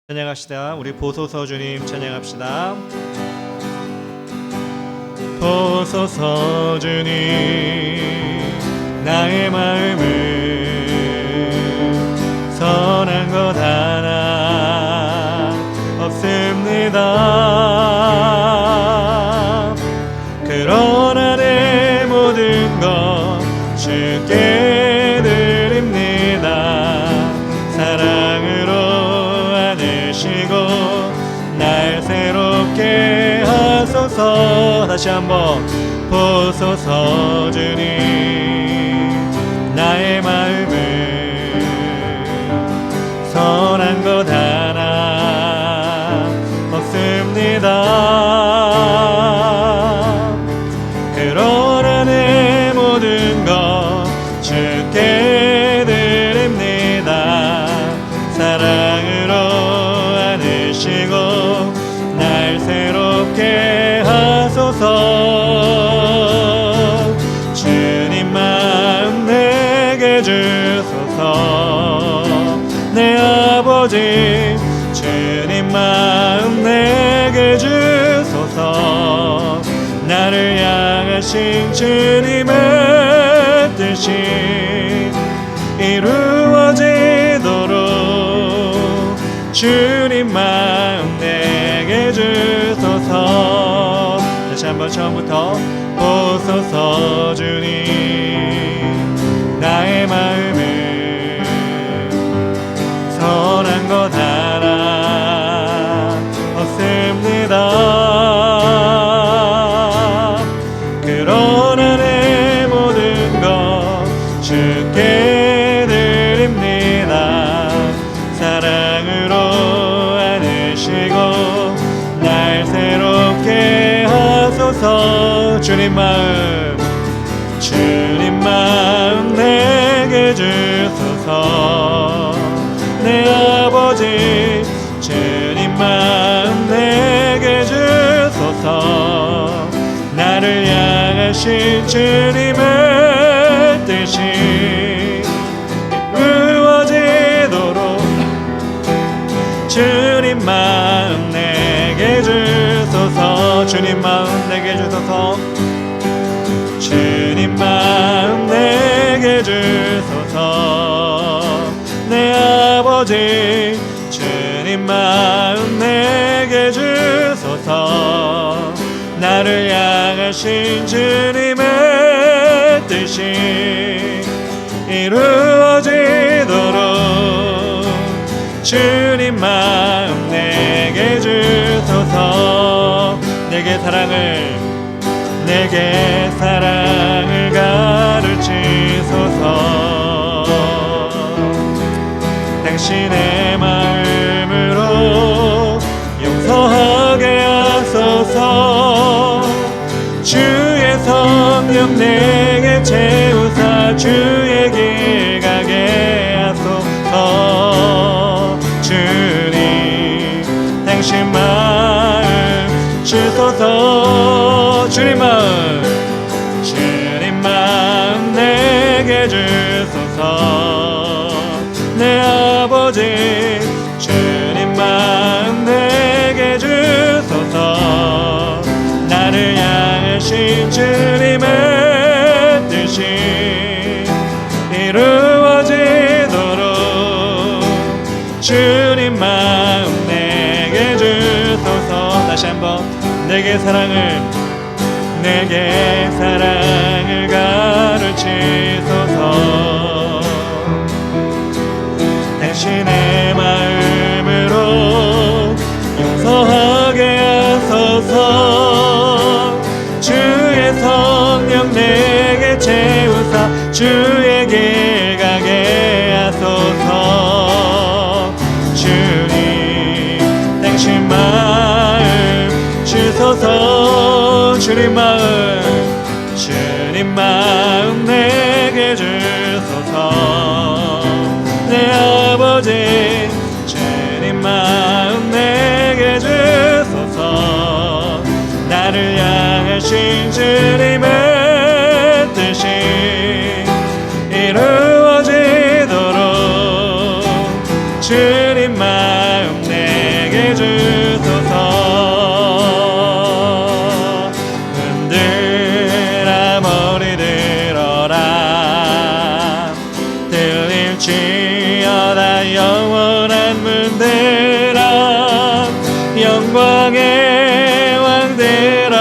찬양합시다. 우리 보소서 주님 찬양합시다. 보소서 주님 나의 마음은 선한 것 하나 없습니다. 그러나 내 모든 것 주께 드립니다. 사랑으로 날 새롭게 하소서. 다시 한번 보소서 주님 나의 마음은 선한 것 하나 없습니다. 그러나 내 모든 것 주께 드립니다. 사랑으로 날 새롭게 하소서. 주님 마음 내게 주소서. 내 아버지 주님 마음 내게 주소서. 나를 향하신 주님의 뜻이 이루어지도록 주님 마음 내게 주소서. 다시 한번 처음부터 보소서 주님 나의 마음은 선한 것 하나 없습니다. 그러나 내 모든 것 주께 드립니다. 사랑으로 안으시고 날 새롭게 하소서. 주님 마음 내게 주소서. 내 아버지 주님 마음 내게 주소서. 나를 향하신 주님의 뜻이 이루어지도록 주님 마음 내게 주소서. 주님 마음 내게 주소서. 주님 마음 내게 주소서. 내 아버지 주님 마음 내게 주소서. 나를 향하신 주님의 뜻이 이루어지도록 주님 마음 내게 주소서. 내게 사랑을 가르치소서. 당신의 마음으로 용서하게 하소서. 주의 성령 내게 채우사 주의 길 가게 하소서. 주님 당신 마음 주소서. 주님 마음 내게 주소서. 내 아버지 주님 마음 내게 주소서. 나를 향하신 주님의 뜻이 이루어지도록 주님 마음 내게 주소서. 다시 한번 내게 사랑을 가르치소서. 당신의 마음으로 용서하게 하소서. 주의 성령 내게 채우사 주의 길 가게 하소서. 주님 당신 마음 주소서. 주님 마음 내게 주소서. 내 아버지 주님 마음 내게 주소서. 나를 향하신 주님의 뜻이 이루어지도록 주님 마음 내게 왕들아 영광의 왕 들어가시도록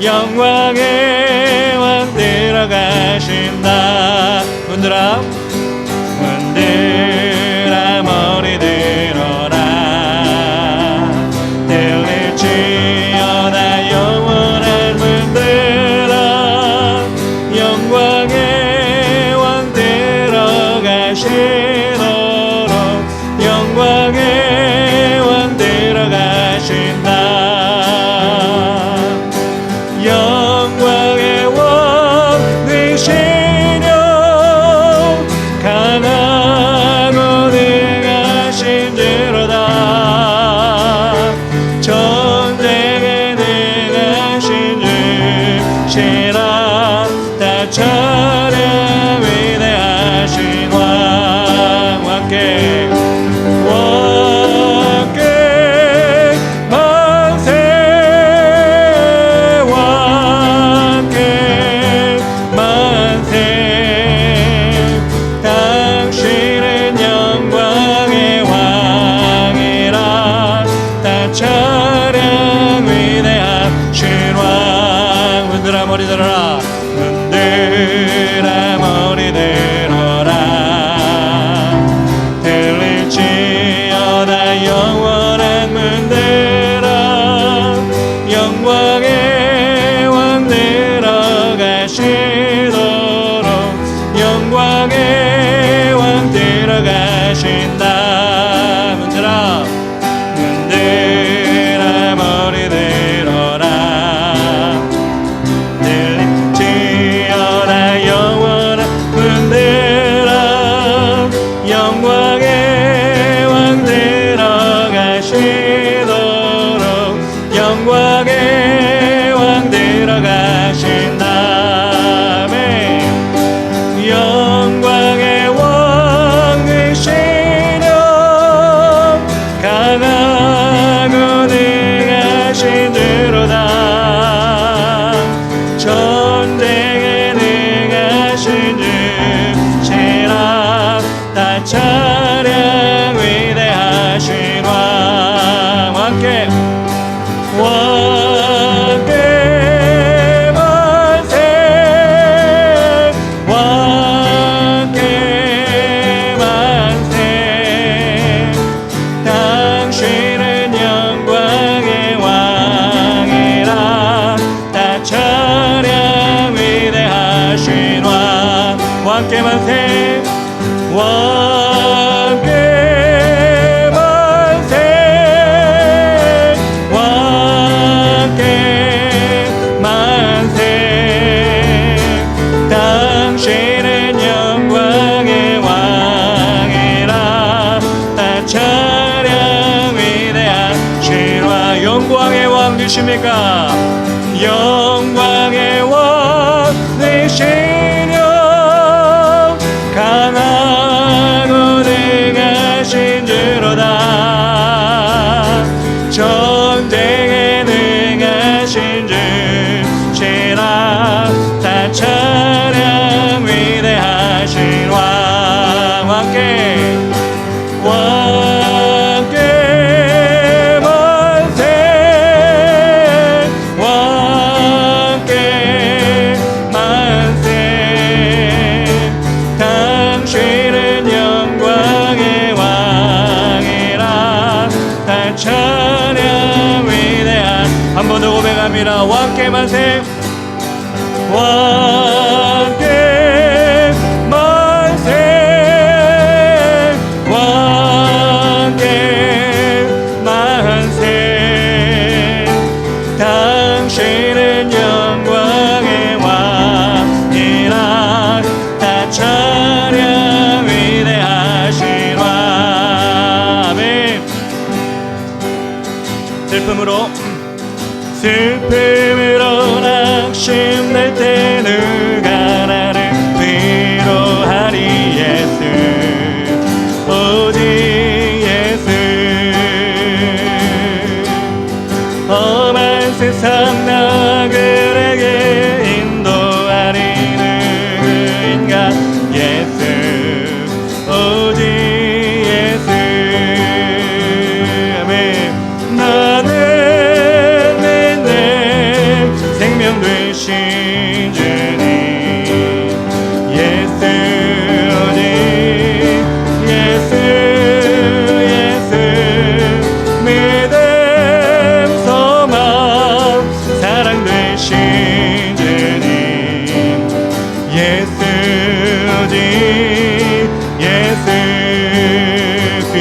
영광의 왕 들어가신다. 문들아 문들아 머리 들어라 들릴지어다 영원한 문들아 영광의 왕 들어가시도록 영광의 왕 들어가신다. 영광의 왕 되시며 강하고 능하신 주로다 전쟁에 능하신 주시라 다 찬양 위대하신 왕 왕께 왕께 만세 왕께 만세 당신은 영광의 왕이라 다 찬양 위대하신 왕. 문들아 머리 들어라 문들아 머리 들어라 들릴지어다 영원한 문들아 영광의 왕 들어가시도록 영광의 왕 들어가신다. 문들아 문들아 머리 들어라 들릴지어다 영원한 문들아 영광의 왕 들어가시도록 영광의 왕 들어가신다. 아멘. 영광의 왕 되시며 강하고 능하신 주로다 전쟁에 능하신 주시라 다 찬양 위대하신 왕 왕께 왕께 만세 왕께 만세 당신은 영광의 왕이라 다 찬양 위대하신 왕 왕께 만세 왕께 만세 왕께 만세 당신은 영광의 왕이라 다 찬양 위대하신 왕. 영광의 왕 되십니까? 영광의 왕 되시며 강하고 능하신 주로다 전쟁에 능하신 주시라 다 찬양 위대하신 왕 왕께 왕께 만세 왕께 만세 당신은 영광의 왕이라 다 찬양 위대한 한 번 더 고백합니다. 왕께 만세 왕께 만세 왕께 만세 당신은 영광의 왕이라 다 찬양 위대하신 왕. 아멘. 슬픔으로 낙심될 때 누가 나를 위로하리. 예수 오직 예수. 험한 세상 나그에게 인도하리 누구인가. 예수 오직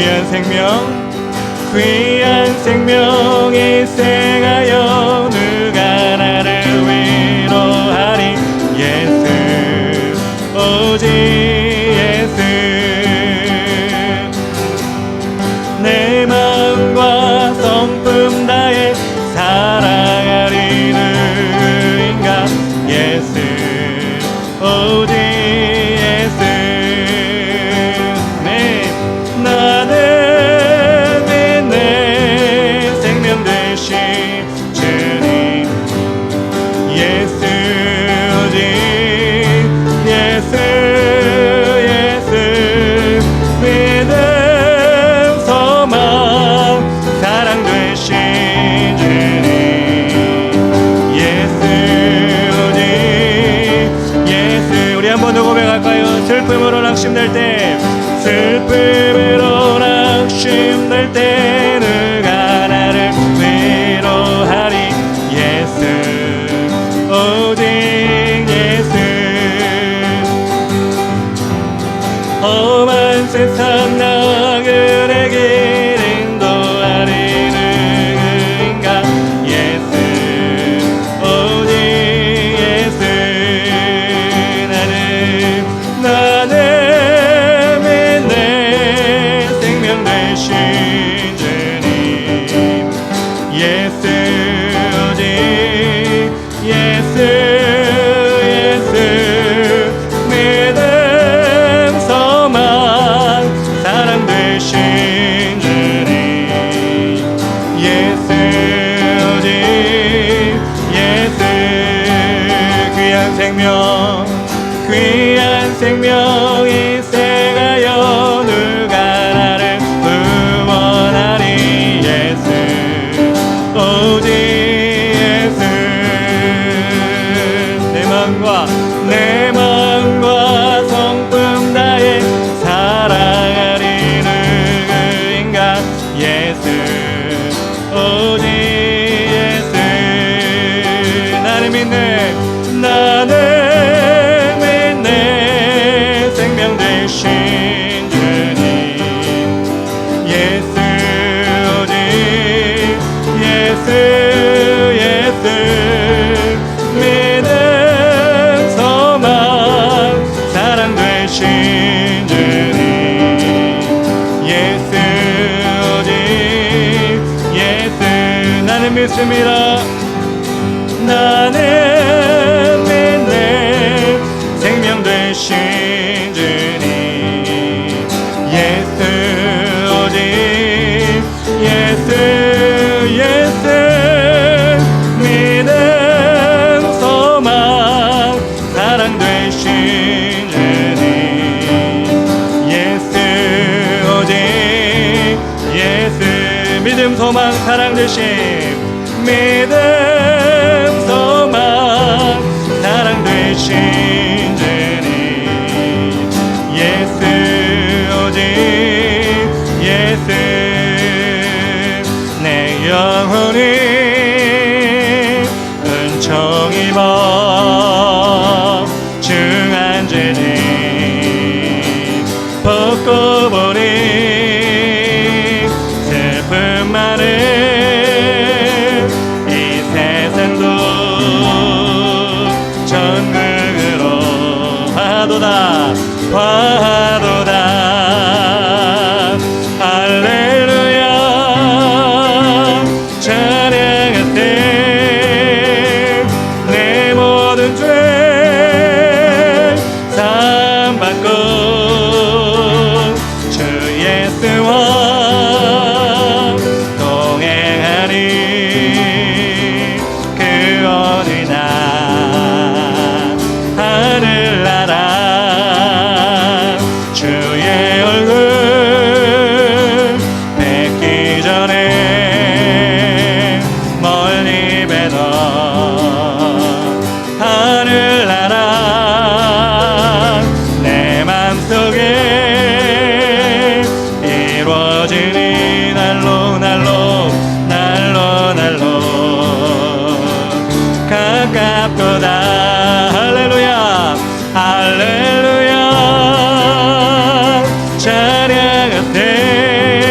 귀한 생명 귀한 생명 일생하여 누가 나를 위로하리 예수 오직 예수 내 마음과 성품 다해 사랑하리 누구인가 예수 오직 예수 네 나는 믿네 생명 되신 주님 예수 오직 예수 예수 믿음 소망 사랑 되신 주님 예수 오직 예수 우리 한번 더 고백할까요? 슬픔으로 낙심될 때 슬픔으로 낙심될 때 누가 나를 위로하리 예수 오직 예수 험한 세상 나그네 길 인도하리 누구인가 예수 오직 예수 나는 믿네 생명 되신 주님 예수 오직 예수 예수 믿음 소망 사랑 되신 주님 예수 오직 예수 귀한 생명 귀한 생명 일생하여 누가 나를 구원하리 예수 오직 예수 내 마음과 성품 다해 사랑하리 누구인가 예수 오직 예수 나는 믿네 생명 되신 주님 예수 오직 예수 예수 믿음 소망 사랑 되신 주님 예수 오직 예수 나는 믿습니다 나는 믿네 생명 되신 주님 예수 오직 예수 예수 믿음 소망 사랑 되신 주님 예수 오직 예수 믿음 소망 사랑 되신 믿음 소망 사랑 되신 주님 예수 오직 예수 내 영혼이 은총 입어 중한 죄짐 벗고 보니 슬픔 많은 이 세상도 천국으로 화도다 화도다 할렐루야 찬양할 때 내 모든 죄 사함받고 주 예수와 동행하리 그 어느 날 하늘나라 주의 얼굴 뵙기 전에 멀리 뵈던 하늘나라 내 맘속에 이루어지니 날로 가깝도다 할렐루야 할렐루야 찬양할 때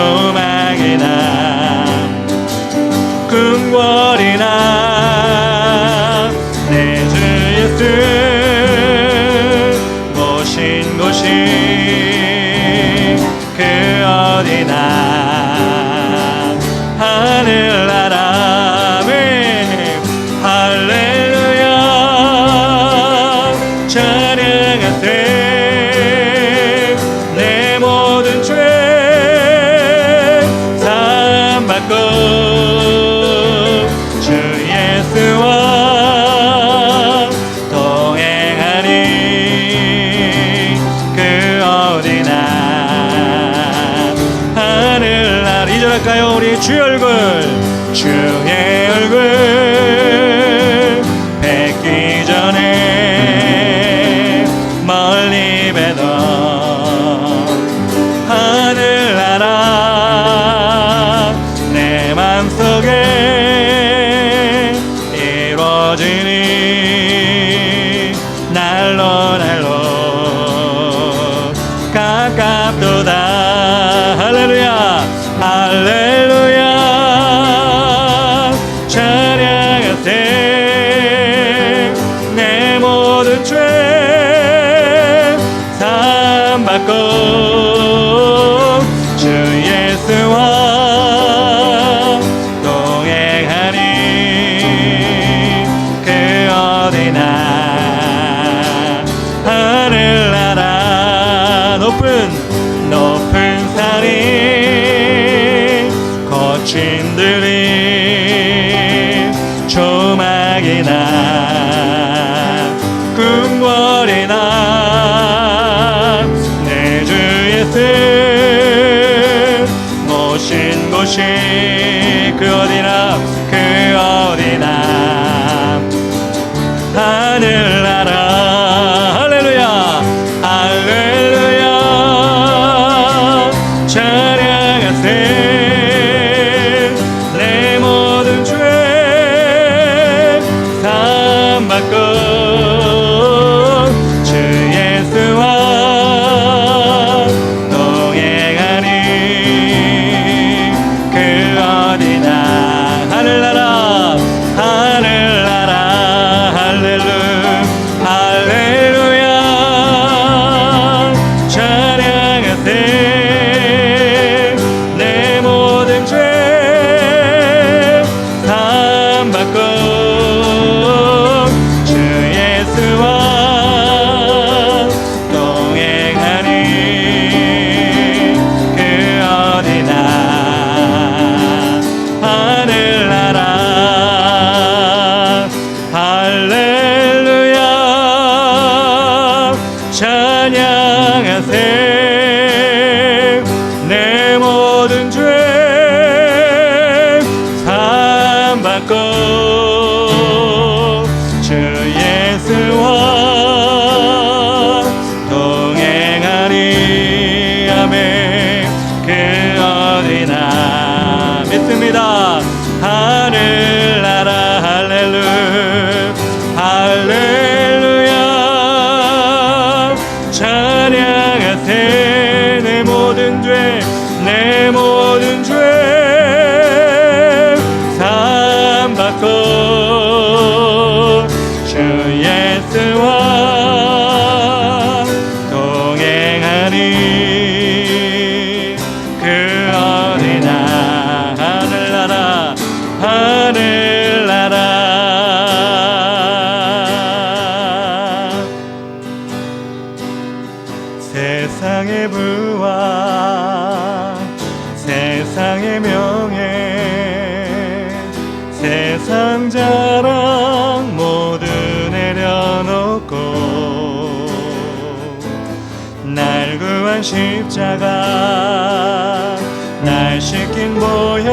조막이나 궁궐이나 내 주 예수 모신 곳이 그 어디나 하늘나라 할렐루야 찬양하세 내 모든 죄 사함받고 주 예수와 동행하니 그 어디나 하늘나라 이절할까요 우리 주의 얼굴 주의 얼굴 뵙기 전에 멀리 뵈던 하늘나라 내 맘속에 이루어지니 날로 날로 가깝도다 할렐루야 할렐루야 찬양하세 내 모든 죄 사함받고 주 예수와 동행하니 그 어디나 하늘나라 높은 산이 거친 들이 조막이나 궁궐이나 내 주 예수 모신 곳이 그 어디나 그 어디나 하늘나라 할렐루야 할렐루야 찬양하세 내 모든 죄 사함받고 주 예수와 동행하니 그 어디나 하늘나라 하늘나라 할렐루야 할렐루야 찬양하세 내 모든 죄 사함받고 주 예수와 동행하니 그 어디나 하늘나라 할렐루야 찬양하세 내 모든 죄 사함받고 주 예수와 동행하니 아멘 그 어디나 믿습니다 하늘나라 할렐루야 할렐루야 찬양하세 내 모든 죄 내 모든 죄 사함받고 주 예수와 동행하니 그 어디나 하늘나라 하늘나라 세상의 부와 세상의 명예 세상 자랑 모두 내려놓고 날 구한 십자가 날 씻긴 보혈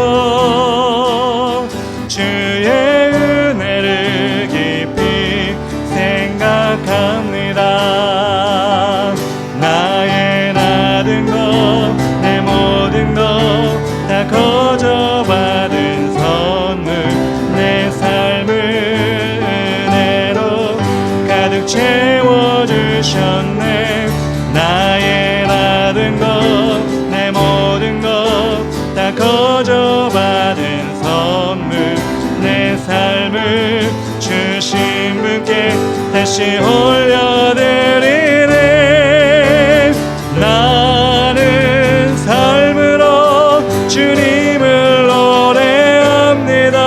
주의 은혜를 깊이 생각합니다 나의 나든 것 내 모든 것 다 거저 받은 선물 내 삶을 은혜로 가득 채워주셨네 나의 나든 것 내 모든 것 다 거저 받은 선물 내 삶을 주신 분께 다시 올려드리네. 나는 삶으로 주님을 노래합니다.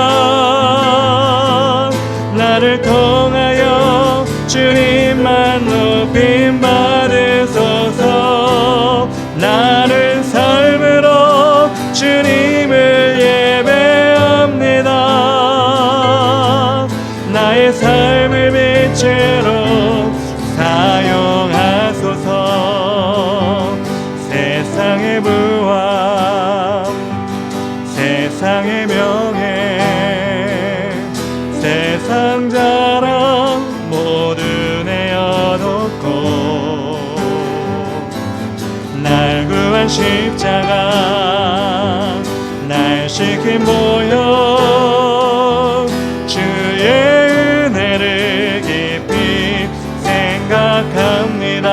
나를 통하여 주님만 높임 받으소서. 나는 삶으로 주님을 예배합니다. 나의 삶을 빛으로 사용하소서. 세상의 부와 세상의 명예 세상 자랑 모두 내어놓고 날 구한 십자가 날 시킨 모형 주의 은혜를 깊이 생각합니다.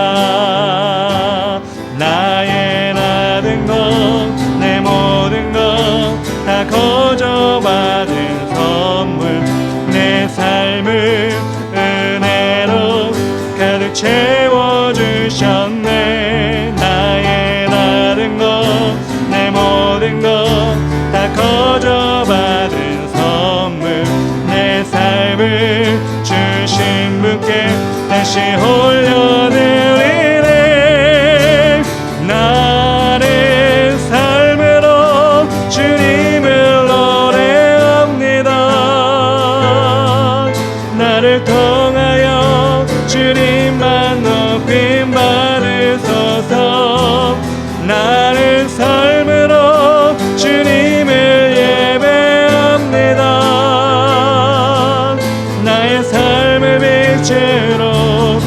나의 모든 것 내 모든 것 다 거저 받은 선물 내 삶을 은혜로 가득 채워주셨네. 나의 모든 것 내 모든 것 다 거저 받은 선물 내 삶을 주신 분께 다시 올려드리네. 나는 삶으로 주님을 노래합니다. 나를 통하여 주님만 높임 받으소서. 나는 삶으로 주님을 예배합니다. 나의 삶을 빛으로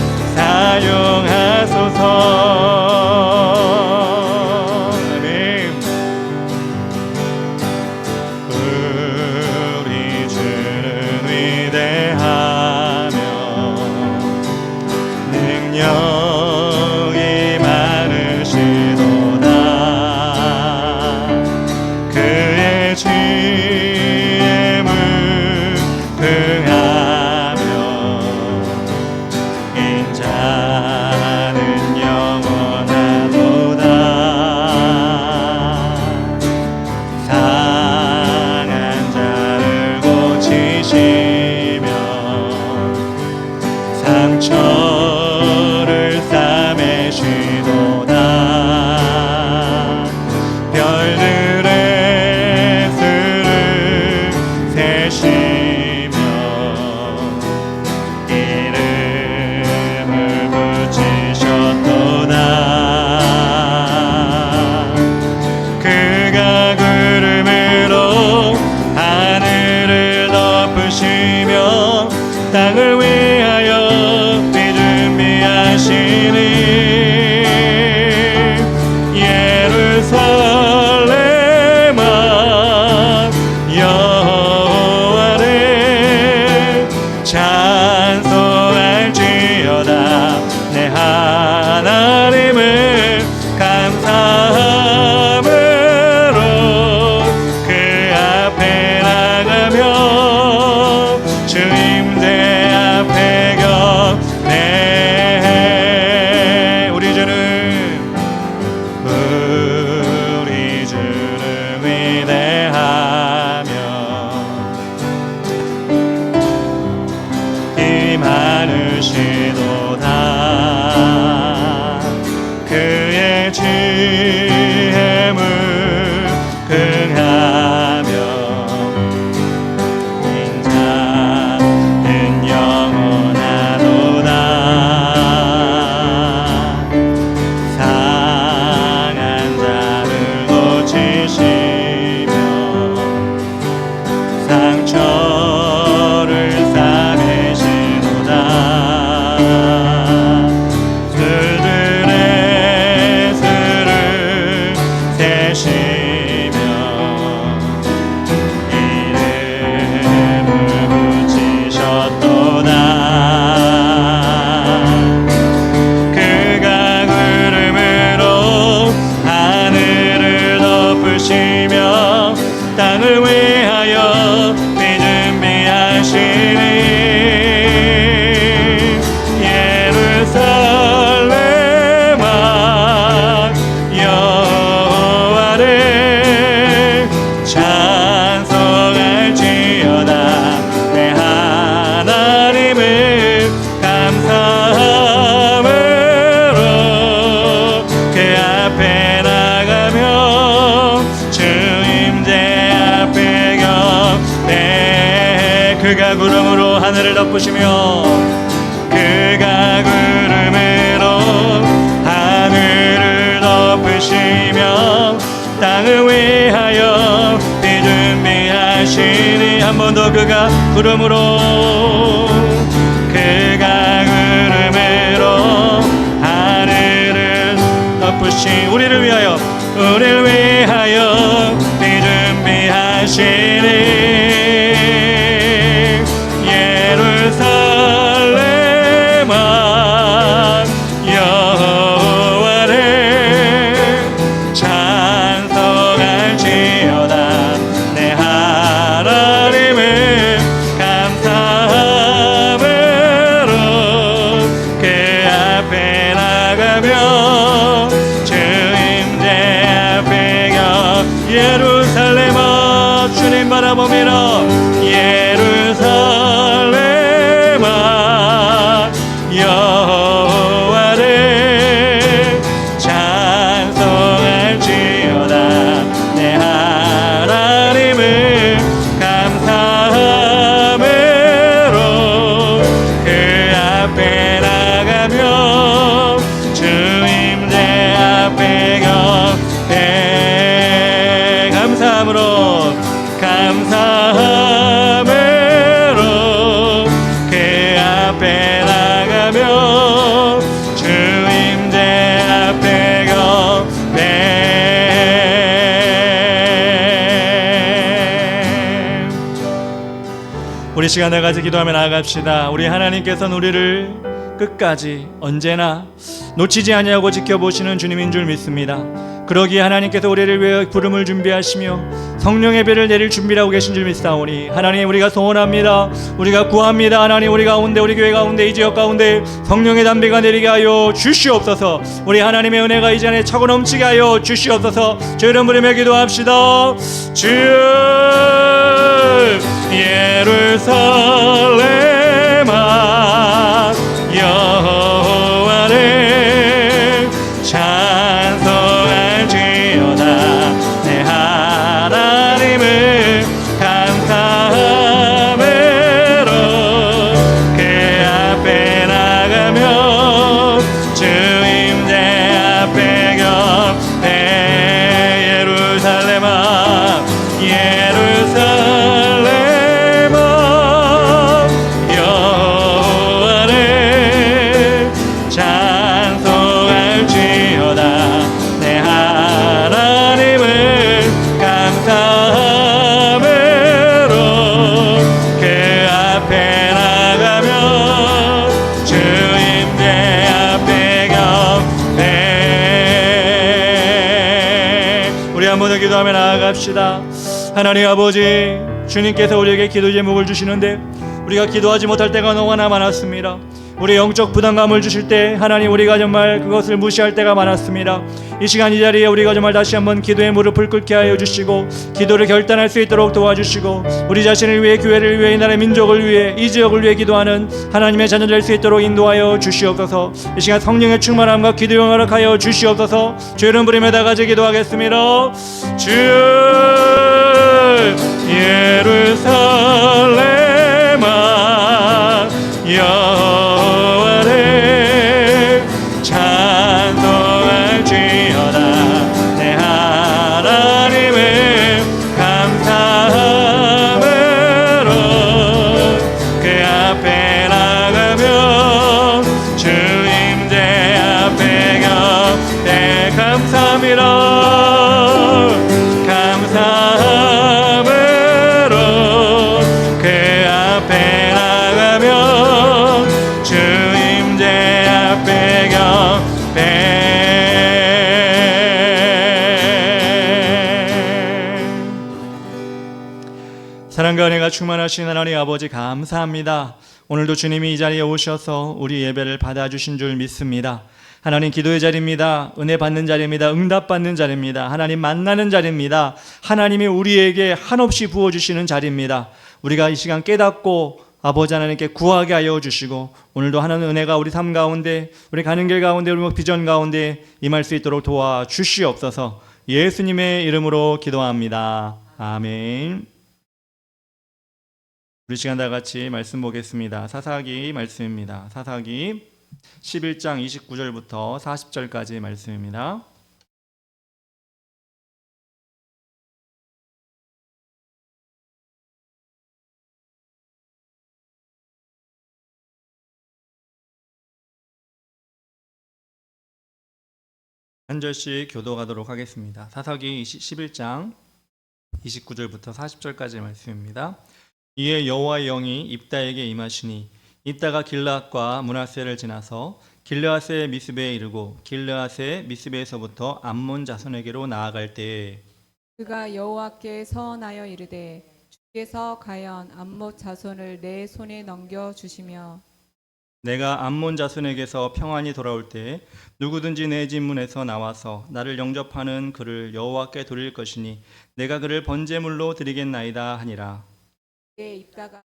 땅을 위하여 비 준비하시니 예루살렘아 여호와를 찬송할지어다. 내 하나님을 감사함으로 그 앞에 나가며 주 임재 앞에 격대. 그가 구름으로 하늘을 덮으시며 그가 구름으로 하늘을 덮으시며 땅을 위하여 비 준비하시니. 한 번 더 그가 구름으로 하늘을 덮으시. 우리를 위하여 비 준비하시니 예루살렘아 여호와를 찬송할지어다. 내 하나님을 감사함으로 그 앞에 나가며 주 임재 앞에 겨. 예루살렘아 주님 바라보미라. 예루살렘아 여호와를 찬송할지어다. 내 하나님을 감사함으로 그 앞에 나가며 주 임재 앞에 격대. 감사함으로 그 앞에 나가며 주 임재 앞에 격대. 우리 시간을 가지 기도하며 나아갑시다. 우리 하나님께서는 우리를 끝까지 언제나 놓치지 아니하고 지켜보시는 주님인 줄 믿습니다. 그러기에 하나님께서 우리를 위해 부름을 준비하시며 성령의 배를 내릴 준비를 하고 계신 줄 믿사오니 하나님 우리가 소원합니다. 우리가 구합니다. 하나님 우리 가운데 우리 교회 가운데 이 지역 가운데 성령의 담비가 내리게 하여 주시옵소서. 우리 하나님의 은혜가 이 잔에 차고 넘치게 하여 주시옵소서. 주 이름 부르며 기도합시다. 주 예루살렘아 여호와를 찬송할지어다. 내 하나님을 감사함으로 그 앞에 나가며 주 임재 앞에 격대. 예루살렘아 여호와를 찬송할지어다. 내 하나님을 감사함으로 그 앞에 나가며 주 임재 앞에 격대. 우리 한 번 더 기도하며 나아갑시다. 하나님 아버지, 주님께서 우리에게 기도 제목을 주시는데 우리가 기도하지 못할 때가 너무나 많았습니다. 우리 영적 부담감을 주실 때 하나님 우리가 정말 그것을 무시할 때가 많았습니다. 이 시간 이 자리에 우리가 정말 다시 한번 기도의 무릎을 꿇게 하여 주시고 기도를 결단할 수 있도록 도와주시고 우리 자신을 위해 교회를 위해 이 나라의 민족을 위해 이 지역을 위해 기도하는 하나님의 자녀 될 수 있도록 인도하여 주시옵소서. 이 시간 성령의 충만함과 기도 영화를 하여 주시옵소서. 주 이름 부르며 다 같이 기도하겠습니다. 주 예루살렘아 여호와를 찬송할지어다. 내 하나님을 감사함으로 그 앞에 나가며 주 임재 앞에 격대. 감사합니다. 감사합니다. 사랑과 은혜가 충만하신 하나님 아버지 감사합니다. 오늘도 주님이 이 자리에 오셔서 우리 예배를 받아주신 줄 믿습니다. 하나님 기도의 자리입니다. 은혜 받는 자리입니다. 응답 받는 자리입니다. 하나님 만나는 자리입니다. 하나님이 우리에게 한없이 부어주시는 자리입니다. 우리가 이 시간 깨닫고 아버지 하나님께 구하게 하여 주시고 오늘도 하나님 은혜가 우리 삶 가운데 우리 가는 길 가운데 우리 비전 가운데 임할 수 있도록 도와주시옵소서. 예수님의 이름으로 기도합니다. 아멘. 우리 시간 다 같이 말씀 보겠습니다. 사사기 말씀입니다. 사사기 11장 29절부터 40절까지 말씀입니다. 한 절씩 교도하도록 하겠습니다. 사사기 11장 29절부터 40절까지 말씀입니다. 이에 여호와의 영이 입다에게 임하시니 입다가 길르앗과 므낫세를 지나서 길르앗의 미스베에 이르고 길르앗의 미스베에서부터 암몬 자손에게로 나아갈 때에 그가 여호와께 서원하여 이르되 주께서 과연 암몬 자손을 내 손에 넘겨 주시며 내가 암몬 자손에게서 평안히 돌아올 때 누구든지 내 집 문에서 나와서 나를 영접하는 그를 여호와께 드릴 것이니 내가 그를 번제물로 드리겠나이다 하니라. 그의 입다가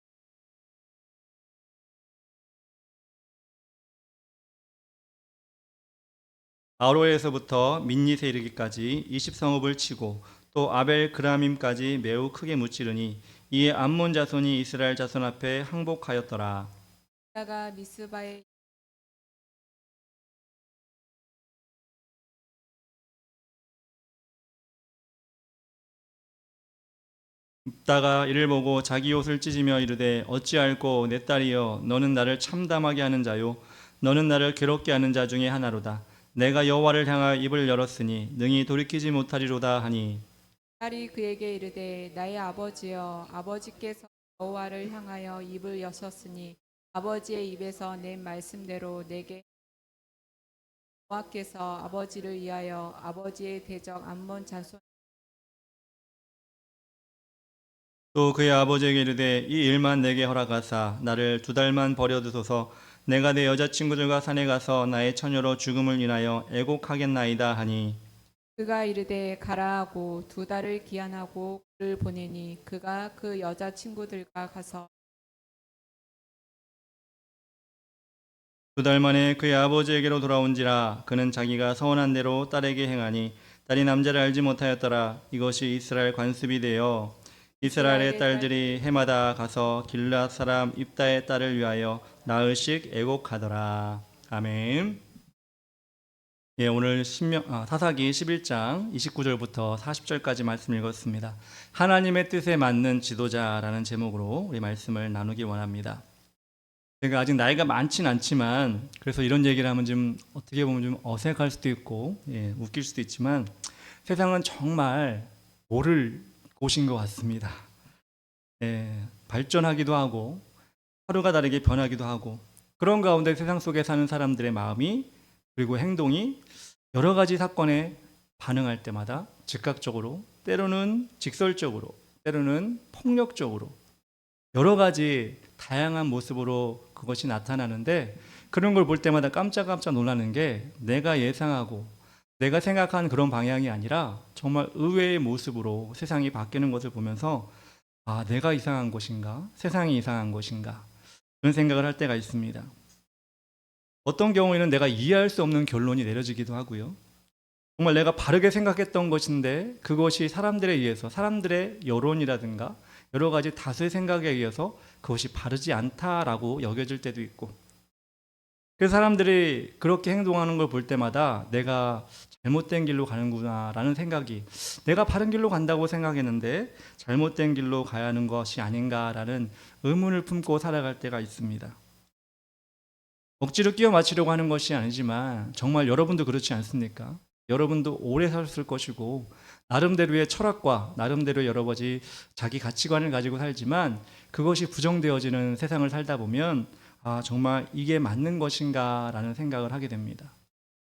아로에서부터 민닛에 이르기까지 20성읍을 치고 또 아벨 그라밈까지 매우 크게 무찌르니 이에 암몬 자손이 이스라엘 자손 앞에 항복하였더라. 입다가 미스바에 입다가 이를 보고 자기 옷을 찢으며 이르되 어찌할꼬 내 딸이여 너는 나를 참담하게 하는 자요 너는 나를 괴롭게 하는 자 중에 하나로다. 내가 여호와를 향하여 입을 열었으니 능히 돌이키지 못하리로다 하니 딸이 그에게 이르되 나의 아버지여 아버지께서 여호와를 향하여 입을 여셨으니 아버지의 입에서 낸 말씀대로 내게 여호와께서 아버지를 위하여 아버지의 대적 암몬 자손 또 그의 아버지에게 이르되 이 일만 내게 허락하사 나를 2달만 버려두소서. 내가 내 여자친구들과 산에 가서 나의 처녀로 죽음을 인하여 애곡하겠나이다 하니 그가 이르되 가라 하고 2달을 기한하고 그를 보내니 그가 그 여자 친구들과 가서 2달 만에 그의 아버지에게로 돌아온지라 그는 자기가 서원한 대로 딸에게 행하니 딸이 남자를 알지 못하였더라. 이것이 이스라엘 관습이 되어 이스라엘의 딸들이 해마다 가서 길르앗 사람 입다의 딸을 위하여 나흘씩 애곡하더라. 아멘. 예, 오늘 사사기 11장 29절부터 40절까지 말씀 읽었습니다. 하나님의 뜻에 맞는 지도자라는 제목으로 우리 말씀을 나누기 원합니다. 제가 아직 나이가 많진 않지만 그래서 이런 얘기를 하면 좀 어떻게 보면 좀 어색할 수도 있고 웃길 수도 있지만 세상은 정말 모를 곳인 것 같습니다. 발전하기도 하고 하루가 다르게 변하기도 하고 그런 가운데 세상 속에 사는 사람들의 마음이 그리고 행동이 여러 가지 사건에 반응할 때마다 즉각적으로 때로는 직설적으로 때로는 폭력적으로 여러 가지 다양한 모습으로 그것이 나타나는데 그런 걸 볼 때마다 깜짝깜짝 놀라는 게 내가 예상하고 내가 생각한 그런 방향이 아니라 정말 의외의 모습으로 세상이 바뀌는 것을 보면서 아, 내가 이상한 것인가? 세상이 이상한 것인가? 그런 생각을 할 때가 있습니다. 어떤 경우에는 내가 이해할 수 없는 결론이 내려지기도 하고요. 정말 내가 바르게 생각했던 것인데 그것이 사람들에 의해서 사람들의 여론이라든가 여러 가지 다수의 생각에 의해서 그것이 바르지 않다라고 여겨질 때도 있고 그 사람들이 그렇게 행동하는 걸 볼 때마다 내가 잘못된 길로 가는구나 라는 생각이 내가 바른 길로 간다고 생각했는데 잘못된 길로 가야 하는 것이 아닌가라는 의문을 품고 살아갈 때가 있습니다. 억지로 끼워 맞추려고 하는 것이 아니지만 정말 여러분도 그렇지 않습니까? 여러분도 오래 살았을 것이고 나름대로의 철학과 나름대로의 여러 가지 자기 가치관을 가지고 살지만 그것이 부정되어지는 세상을 살다 보면 아, 정말 이게 맞는 것인가 라는 생각을 하게 됩니다.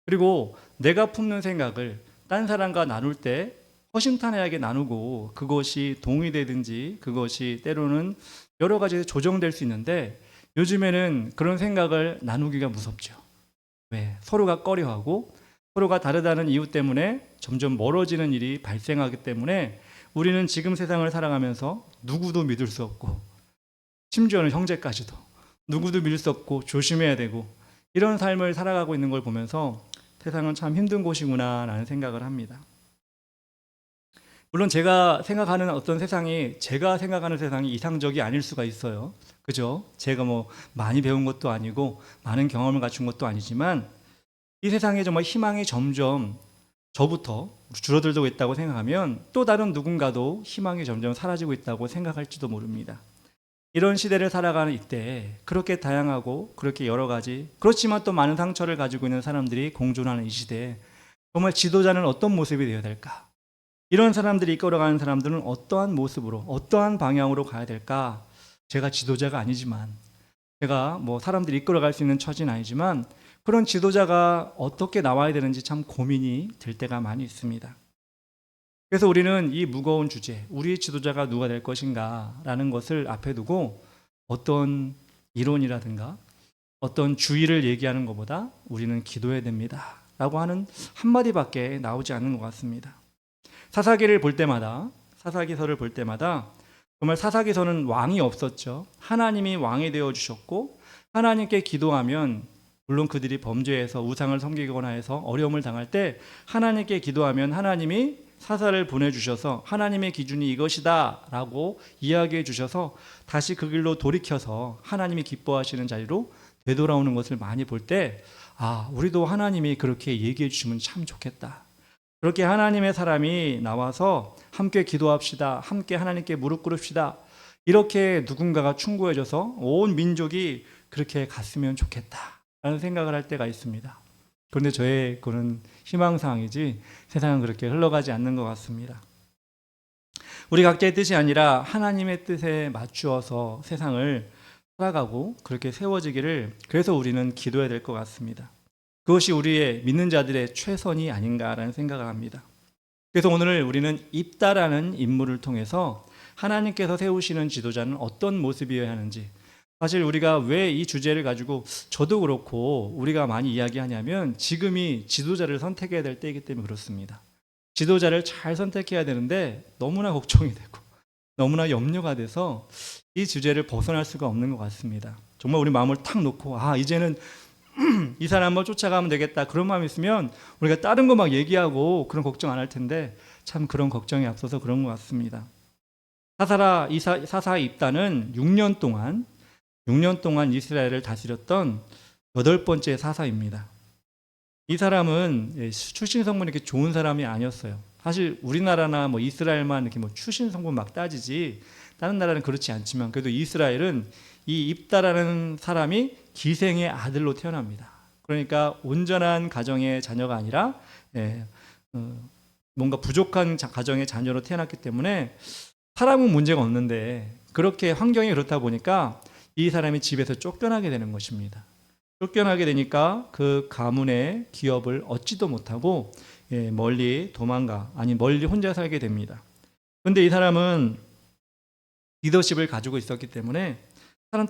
그리고 내가 품는 생각을 딴 사람과 나눌 때 허심탄회하게 나누고 그것이 동의되든지 그것이 때로는 여러 가지 조정될 수 있는데 요즘에는 그런 생각을 나누기가 무섭죠. 왜? 서로가 꺼려하고 서로가 다르다는 이유 때문에 점점 멀어지는 일이 발생하기 때문에 우리는 지금 세상을 살아가면서 누구도 믿을 수 없고 심지어는 형제까지도 누구도 믿을 수 없고 조심해야 되고 이런 삶을 살아가고 있는 걸 보면서 세상은 참 힘든 곳이구나 라는 생각을 합니다. 물론 제가 생각하는 어떤 세상이 제가 생각하는 세상이 이상적이 아닐 수가 있어요. 그죠? 제가 뭐 많이 배운 것도 아니고 많은 경험을 갖춘 것도 아니지만 이 세상에 정말 희망이 점점 저부터 줄어들고 있다고 생각하면 또 다른 누군가도 희망이 점점 사라지고 있다고 생각할지도 모릅니다. 이런 시대를 살아가는 이때 그렇게 다양하고 그렇게 여러 가지 그렇지만 또 많은 상처를 가지고 있는 사람들이 공존하는 이 시대에 정말 지도자는 어떤 모습이 되어야 될까? 이런 사람들이 이끌어가는 사람들은 어떠한 모습으로 어떠한 방향으로 가야 될까? 제가 지도자가 아니지만 제가 뭐 사람들이 이끌어갈 수 있는 처지는 아니지만 그런 지도자가 어떻게 나와야 되는지 참 고민이 될 때가 많이 있습니다. 그래서 우리는 이 무거운 주제, 우리의 지도자가 누가 될 것인가 라는 것을 앞에 두고 어떤 이론이라든가 어떤 주의를 얘기하는 것보다 우리는 기도해야 됩니다 라고 하는 한마디밖에 나오지 않는 것 같습니다. 사사기를 볼 때마다, 사사기서를 볼 때마다 정말 사사기서는 왕이 없었죠. 하나님이 왕이 되어주셨고 하나님께 기도하면 물론 그들이 범죄해서 우상을 섬기거나 해서 어려움을 당할 때 하나님께 기도하면 하나님이 사사를 보내주셔서 하나님의 기준이 이것이다 라고 이야기해 주셔서 다시 그 길로 돌이켜서 하나님이 기뻐하시는 자리로 되돌아오는 것을 많이 볼 때 우리도 하나님이 그렇게 얘기해 주시면 참 좋겠다. 그렇게 하나님의 사람이 나와서 함께 기도합시다. 함께 하나님께 무릎 꿇읍시다. 이렇게 누군가가 충고해줘서 온 민족이 그렇게 갔으면 좋겠다 라는 생각을 할 때가 있습니다. 그런데 저의 그런 희망사항이지 세상은 그렇게 흘러가지 않는 것 같습니다. 우리 각자의 뜻이 아니라 하나님의 뜻에 맞추어서 세상을 살아가고 그렇게 세워지기를 그래서 우리는 기도해야 될 것 같습니다. 그것이 우리의 믿는 자들의 최선이 아닌가라는 생각을 합니다. 그래서 오늘 우리는 입다라는 인물을 통해서 하나님께서 세우시는 지도자는 어떤 모습이어야 하는지 사실 우리가 왜 이 주제를 가지고 저도 그렇고 우리가 많이 이야기하냐면 지금이 지도자를 선택해야 될 때이기 때문에 그렇습니다. 지도자를 잘 선택해야 되는데 너무나 걱정이 되고 너무나 염려가 돼서 이 주제를 벗어날 수가 없는 것 같습니다. 정말 우리 마음을 탁 놓고 이제는 이 사람을 쫓아가면 되겠다 그런 마음이 있으면 우리가 다른 거 막 얘기하고 그런 걱정 안 할 텐데 참 그런 걱정이 앞서서 그런 것 같습니다. 사사 입다는 6년 동안 이스라엘을 다스렸던 8번째 사사입니다. 이 사람은 출신 성분이 이렇게 좋은 사람이 아니었어요. 사실 우리나라나 뭐 이스라엘만 이렇게 뭐 출신 성분 막 따지지 다른 나라는 그렇지 않지만 그래도 이스라엘은 이 입다라는 사람이 기생의 아들로 태어납니다. 그러니까 온전한 가정의 자녀가 아니라 뭔가 부족한 가정의 자녀로 태어났기 때문에 사람은 문제가 없는데 그렇게 환경이 그렇다 보니까 이 사람이 집에서 쫓겨나게 되는 것입니다. 쫓겨나게 되니까 그 가문의 기업을 얻지도 못하고 멀리 멀리 혼자 살게 됩니다. 그런데 이 사람은 리더십을 가지고 있었기 때문에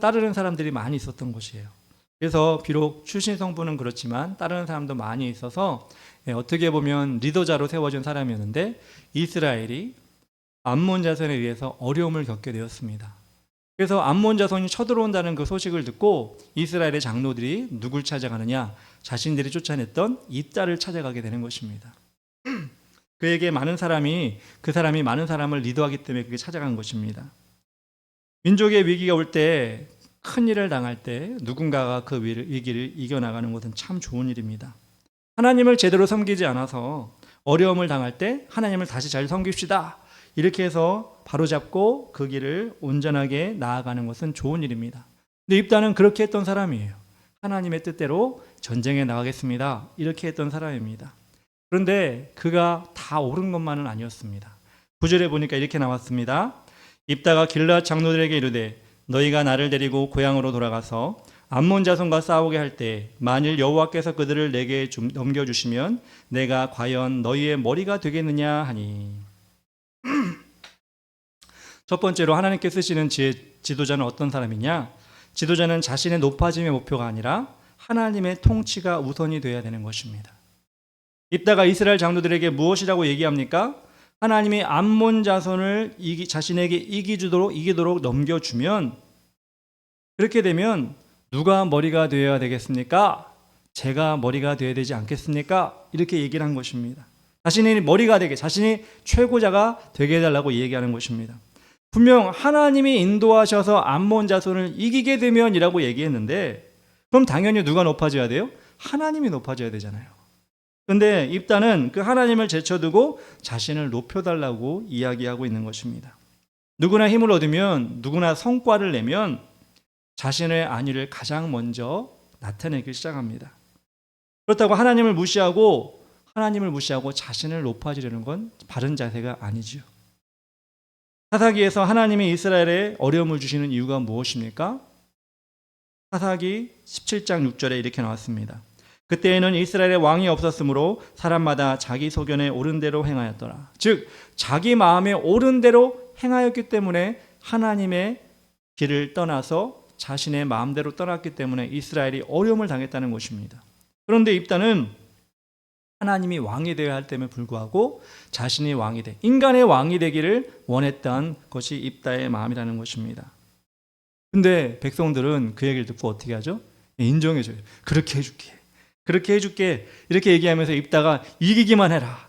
따르는 사람들이 많이 있었던 것이에요. 그래서 비록 출신 성분은 그렇지만 따르는 사람도 많이 있어서 어떻게 보면 리더자로 세워진 사람이었는데 이스라엘이 암몬 자손에 의해서 어려움을 겪게 되었습니다. 그래서 암몬 자손이 쳐들어온다는 그 소식을 듣고 이스라엘의 장로들이 누굴 찾아가느냐? 자신들이 쫓아냈던 입다를 찾아가게 되는 것입니다. 그에게 그 사람이 많은 사람을 리더하기 때문에 그게 찾아간 것입니다. 민족의 위기가 올 때, 큰 일을 당할 때 누군가가 그 위기를 이겨나가는 것은 참 좋은 일입니다. 하나님을 제대로 섬기지 않아서 어려움을 당할 때 하나님을 다시 잘 섬깁시다. 이렇게 해서 바로잡고 그 길을 온전하게 나아가는 것은 좋은 일입니다. 근데 입다는 그렇게 했던 사람이에요. 하나님의 뜻대로 전쟁에 나가겠습니다. 이렇게 했던 사람입니다. 그런데 그가 다 옳은 것만은 아니었습니다. 9절에 보니까 이렇게 나왔습니다. 입다가 길앗 장로들에게 이르되 너희가 나를 데리고 고향으로 돌아가서 암몬 자손과 싸우게 할 때 만일 여호와께서 그들을 내게 넘겨주시면 내가 과연 너희의 머리가 되겠느냐 하니 첫 번째로 하나님께 쓰시는 지도자는 어떤 사람이냐? 지도자는 자신의 높아짐의 목표가 아니라 하나님의 통치가 우선이 되어야 되는 것입니다. 입다가 이스라엘 장로들에게 무엇이라고 얘기합니까? 하나님이 암몬 자손을 자신에게 이기도록 넘겨주면, 그렇게 되면 누가 머리가 되어야 되겠습니까? 제가 머리가 되어야 되지 않겠습니까? 이렇게 얘기를 한 것입니다. 자신이 머리가 되게, 자신이 최고자가 되게 해달라고 얘기하는 것입니다. 분명 하나님이 인도하셔서 암몬 자손을 이기게 되면이라고 얘기했는데, 그럼 당연히 누가 높아져야 돼요? 하나님이 높아져야 되잖아요. 그런데 입다는 그 하나님을 제쳐두고 자신을 높여달라고 이야기하고 있는 것입니다. 누구나 힘을 얻으면, 누구나 성과를 내면 자신의 안위를 가장 먼저 나타내기 시작합니다. 그렇다고 하나님을 무시하고 자신을 높아지려는 건 바른 자세가 아니죠. 사사기에서 하나님이 이스라엘에 어려움을 주시는 이유가 무엇입니까? 사사기 17장 6절에 이렇게 나왔습니다. 그때에는 이스라엘에 왕이 없었으므로 사람마다 자기 소견에 옳은 대로 행하였더라. 즉 자기 마음에 옳은 대로 행하였기 때문에 하나님의 길을 떠나서 자신의 마음대로 떠났기 때문에 이스라엘이 어려움을 당했다는 것입니다. 그런데 입다는 하나님이 왕이 되어야 할 때에 불구하고 자신이 왕이 돼, 인간의 왕이 되기를 원했던 것이 입다의 마음이라는 것입니다. 근데 백성들은 그 얘기를 듣고 어떻게 하죠? 인정해줘요. 그렇게 해줄게 이렇게 얘기하면서 입다가 이기기만 해라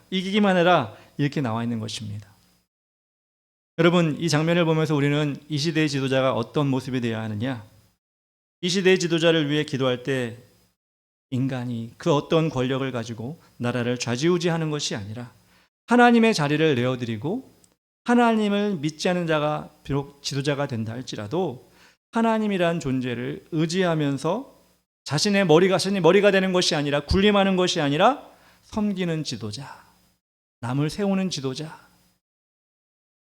이렇게 나와 있는 것입니다. 여러분, 이 장면을 보면서 우리는 이 시대의 지도자가 어떤 모습이 되어야 하느냐? 이 시대의 지도자를 위해 기도할 때 인간이 그 어떤 권력을 가지고 나라를 좌지우지하는 것이 아니라 하나님의 자리를 내어드리고, 하나님을 믿지 않는 자가 비록 지도자가 된다 할지라도 하나님이란 존재를 의지하면서 자신이 머리가 되는 것이 아니라, 군림하는 것이 아니라 섬기는 지도자, 남을 세우는 지도자,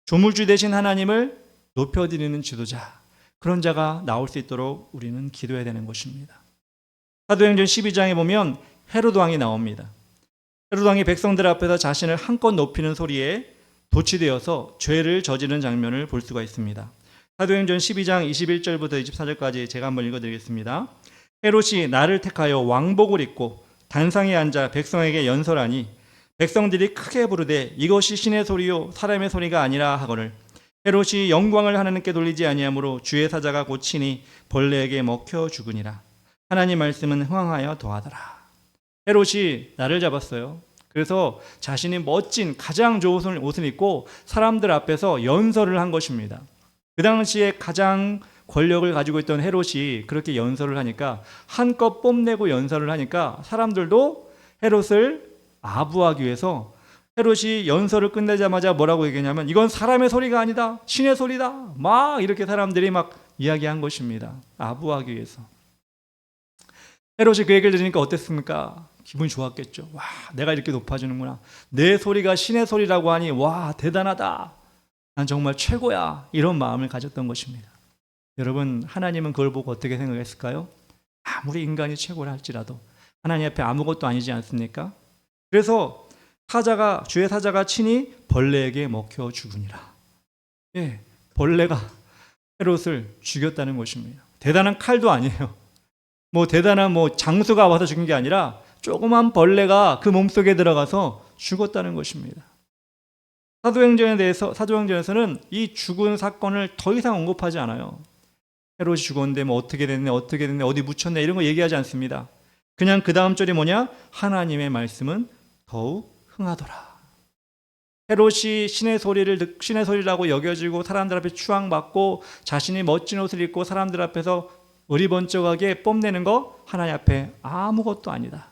조물주 되신 하나님을 높여드리는 지도자, 그런 자가 나올 수 있도록 우리는 기도해야 되는 것입니다. 사도행전 12장에 보면 헤로드 왕이 나옵니다. 헤로드 왕이 백성들 앞에서 자신을 한껏 높이는 소리에 도취되어서 죄를 저지른 장면을 볼 수가 있습니다. 사도행전 12장 21절부터 24절까지 제가 한번 읽어드리겠습니다. 헤롯이 나를 택하여 왕복을 입고 단상에 앉아 백성에게 연설하니 백성들이 크게 부르되 이것이 신의 소리요 사람의 소리가 아니라 하거늘 헤롯이 영광을 하나님께 돌리지 아니하므로 주의 사자가 고치니 벌레에게 먹혀 죽으니라. 하나님 말씀은 흥황하여 더하더라. 헤롯이 나를 잡았어요. 그래서 자신이 멋진 가장 좋은 옷을 입고 사람들 앞에서 연설을 한 것입니다. 그 당시에 가장 권력을 가지고 있던 헤롯이 그렇게 연설을 하니까, 한껏 뽐내고 연설을 하니까 사람들도 헤롯을 아부하기 위해서 헤롯이 연설을 끝내자마자 뭐라고 얘기했냐면 이건 사람의 소리가 아니다, 신의 소리다, 막 이렇게 사람들이 막 이야기한 것입니다. 아부하기 위해서. 헤롯이 그 얘기를 들으니까 어땠습니까? 기분이 좋았겠죠. 와, 내가 이렇게 높아지는구나. 내 소리가 신의 소리라고 하니 와, 대단하다. 난 정말 최고야. 이런 마음을 가졌던 것입니다. 여러분, 하나님은 그걸 보고 어떻게 생각했을까요? 아무리 인간이 최고라 할지라도 하나님 앞에 아무것도 아니지 않습니까? 그래서 주의 사자가 친히 벌레에게 먹혀 죽으니라. 예, 벌레가 헤롯을 죽였다는 것입니다. 대단한 칼도 아니에요. 대단한 장수가 와서 죽은 게 아니라 조그만 벌레가 그 몸속에 들어가서 죽었다는 것입니다. 사도행전에서는 이 죽은 사건을 더 이상 언급하지 않아요. 헤롯이 죽었는데 어떻게 됐네, 어디 묻혔네 이런 거 얘기하지 않습니다. 그냥 그 다음 절이 뭐냐? 하나님의 말씀은 더욱 흥하더라. 헤롯이 신의 소리라고 여겨지고 사람들 앞에 추앙받고 자신이 멋진 옷을 입고 사람들 앞에서 어리번쩍하게 뽐내는 거 하나님 앞에 아무것도 아니다.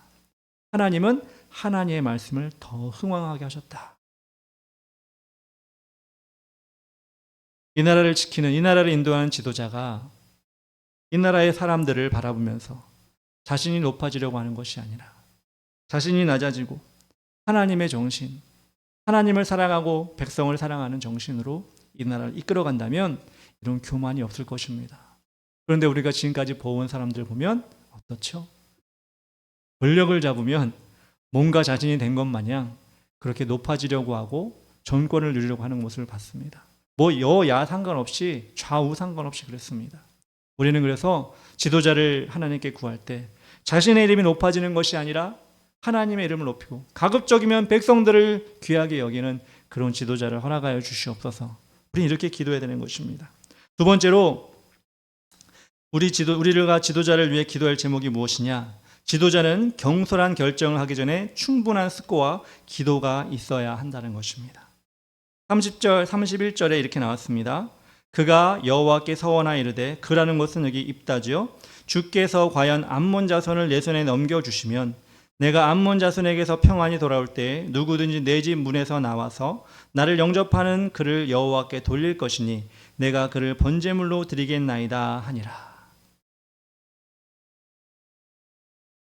하나님은 하나님의 말씀을 더 흥왕하게 하셨다. 이 나라를 지키는, 이 나라를 인도하는 지도자가 이 나라의 사람들을 바라보면서 자신이 높아지려고 하는 것이 아니라 자신이 낮아지고 하나님의 정신, 하나님을 사랑하고 백성을 사랑하는 정신으로 이 나라를 이끌어간다면 이런 교만이 없을 것입니다. 그런데 우리가 지금까지 보아온 사람들 보면 어떻죠? 권력을 잡으면 뭔가 자신이 된 것 마냥 그렇게 높아지려고 하고 정권을 누리려고 하는 모습을 봤습니다. 뭐 여야 상관없이 좌우 상관없이 그랬습니다. 우리는 그래서 지도자를 하나님께 구할 때 자신의 이름이 높아지는 것이 아니라 하나님의 이름을 높이고 가급적이면 백성들을 귀하게 여기는 그런 지도자를 허락하여 주시옵소서. 우리는 이렇게 기도해야 되는 것입니다. 두 번째로 우리가 지도자를 위해 기도할 제목이 무엇이냐? 지도자는 경솔한 결정을 하기 전에 충분한 숙고와 기도가 있어야 한다는 것입니다. 31절에 이렇게 나왔습니다. 그가 여호와께 서원하여 이르되 그라는 것은 여기 입다지요. 주께서 과연 암몬 자손을 내 손에 넘겨주시면 내가 암몬 자손에게서 평안히 돌아올 때 누구든지 내 집 문에서 나와서 나를 영접하는 그를 여호와께 돌릴 것이니 내가 그를 번제물로 드리겠나이다 하니라.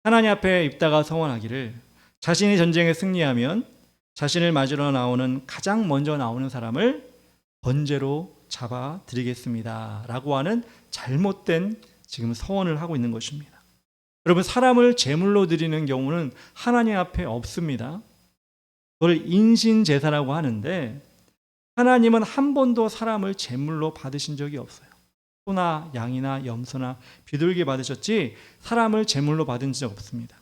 하나님 앞에 입다가 서원하기를 자신이 전쟁에 승리하면 자신을 맞으러 나오는 가장 먼저 나오는 사람을 번제로 잡아 드리겠습니다 라고 하는 잘못된 지금 서원을 하고 있는 것입니다. 여러분, 사람을 제물로 드리는 경우는 하나님 앞에 없습니다. 그걸 인신제사라고 하는데 하나님은 한 번도 사람을 제물로 받으신 적이 없어요. 소나 양이나 염소나 비둘기 받으셨지 사람을 제물로 받은 적 없습니다.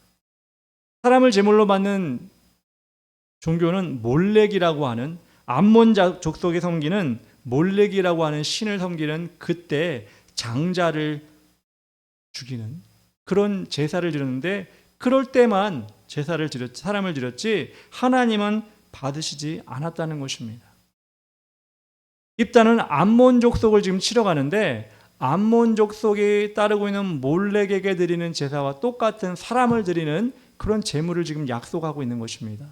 사람을 제물로 받는 종교는 몰렉이라고 하는 암몬 족속에 섬기는 몰렉이라고 하는 신을 섬기는 그때 장자를 죽이는 그런 제사를 드렸는데 그럴 때만 사람을 드렸지 하나님은 받으시지 않았다는 것입니다. 입다는 암몬 족속을 지금 치러 가는데 암몬 족속이 따르고 있는 몰렉에게 드리는 제사와 똑같은 사람을 드리는 그런 제물을 지금 약속하고 있는 것입니다.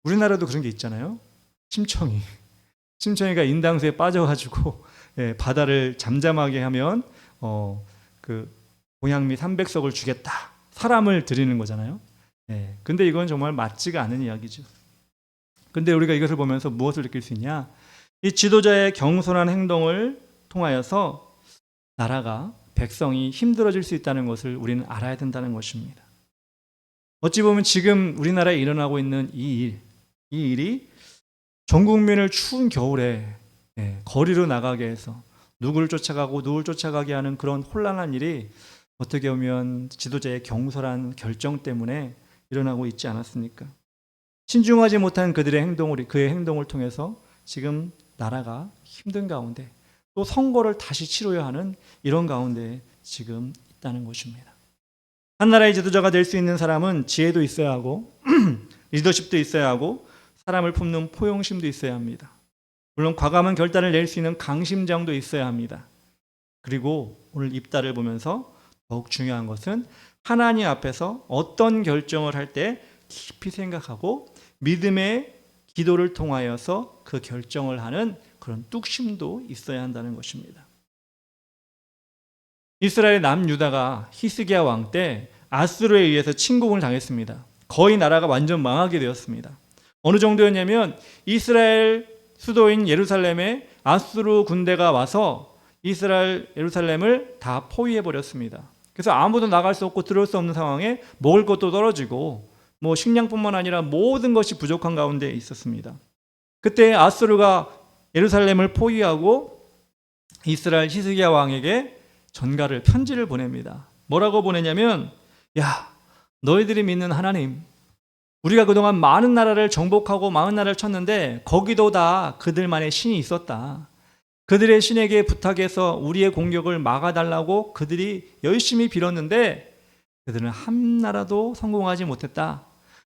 우리나라도 그런 게 있잖아요. 심청이가 인당수에 빠져가지고 바다를 잠잠하게 하면 그 공양미 300석을 주겠다. 사람을 드리는 거잖아요. 근데 이건 정말 맞지가 않은 이야기죠. 근데 우리가 이것을 보면서 무엇을 느낄 수 있냐? 이 지도자의 경솔한 행동을 통하여서 나라가 백성이 힘들어질 수 있다는 것을 우리는 알아야 된다는 것입니다. 어찌 보면 지금 우리나라에 일어나고 있는 이 일이 전 국민을 추운 겨울에 거리로 나가게 해서 누구를 쫓아가고 누구를 쫓아가게 하는 그런 혼란한 일이 어떻게 보면 지도자의 경솔한 결정 때문에 일어나고 있지 않았습니까? 신중하지 못한 그의 행동을 통해서 지금 나라가 힘든 가운데 또 선거를 다시 치러야 하는 이런 가운데 지금 있다는 것입니다. 한 나라의 지도자가 될 수 있는 사람은 지혜도 있어야 하고 리더십도 있어야 하고 사람을 품는 포용심도 있어야 합니다. 물론 과감한 결단을 낼 수 있는 강심장도 있어야 합니다. 그리고 오늘 입다를 보면서 더욱 중요한 것은 하나님 앞에서 어떤 결정을 할 때 깊이 생각하고 믿음의 기도를 통하여서 그 결정을 하는 그런 뚝심도 있어야 한다는 것입니다. 이스라엘 남유다가 히스기야 왕 때 아수르에 의해서 침공을 당했습니다. 거의 나라가 완전 망하게 되었습니다. 어느 정도였냐면 이스라엘 수도인 예루살렘에 아수르 군대가 와서 이스라엘 예루살렘을 다 포위해 버렸습니다. 그래서 아무도 나갈 수 없고 들어올 수 없는 상황에 먹을 것도 떨어지고 식량뿐만 아니라 모든 것이 부족한 가운데 있었습니다. 그때 아수르가 예루살렘을 포위하고 이스라엘 히스기야 왕에게 편지를 보냅니다. 뭐라고 보내냐면, 야, 너희들이 믿는 하나님, 우리가 그동안 많은 나라를 정복하고 많은 나라를 쳤는데 거기도 다 그들만의 신이 있었다. 그들의 신에게 부탁해서 우리의 공격을 막아달라고 그들이 열심히 빌었는데 그들은 한 나라도 성공하지 못했다.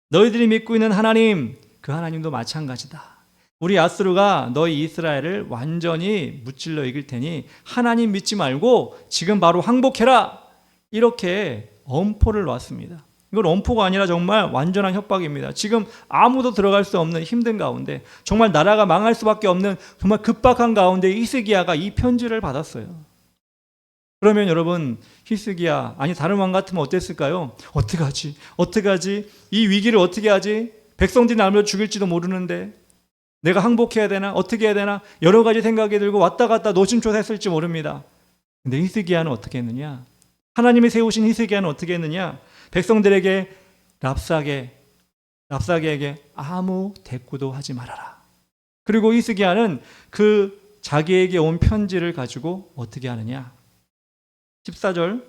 너희들이 믿고 있는 하나님, 그 하나님도 마찬가지다. 우리 아수르가 너희 이스라엘을 완전히 무찔러 이길 테니 하나님 믿지 말고 지금 바로 항복해라. 이렇게 엄포를 놨습니다. 이건 엄포가 아니라 정말 완전한 협박입니다. 지금 아무도 들어갈 수 없는 힘든 가운데 정말 나라가 망할 수밖에 없는 정말 급박한 가운데 히스기야가 이 편지를 받았어요. 그러면 여러분, 히스기야, 아니 다른 왕 같으면 어땠을까요? 어떡하지? 이 위기를 어떻게 하지? 백성들이 나를 죽일지도 모르는데 내가 항복해야 되나? 어떻게 해야 되나? 여러 가지 생각이 들고 왔다 갔다 노심초사했을지 모릅니다. 근데 히스기야는 어떻게 했느냐? 하나님이 세우신 히스기야는 어떻게 했느냐? 백성들에게 랍사게에게 아무 대꾸도 하지 말아라. 그리고 히스기야는 그 자기에게 온 편지를 가지고 어떻게 하느냐? 14절,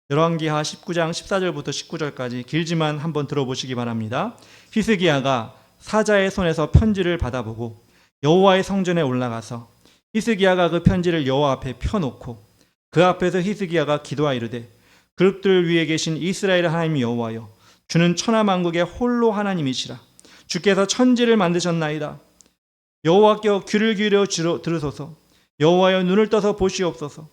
열왕기하 19장 14절부터 19절까지 길지만 한번 들어보시기 바랍니다. 히스기야가 사자의 손에서 편지를 받아보고 여호와의 성전에 올라가서 히스기야가 그 편지를 여호와 앞에 펴놓고 그 앞에서 히스기야가 기도하이르되 그릇들 위에 계신 이스라엘 하나님 여호와여, 주는 천하만국의 홀로 하나님이시라. 주께서 천지를 만드셨나이다. 여호와께 귀를 기울여 들으소서. 여호와여, 눈을 떠서 보시옵소서.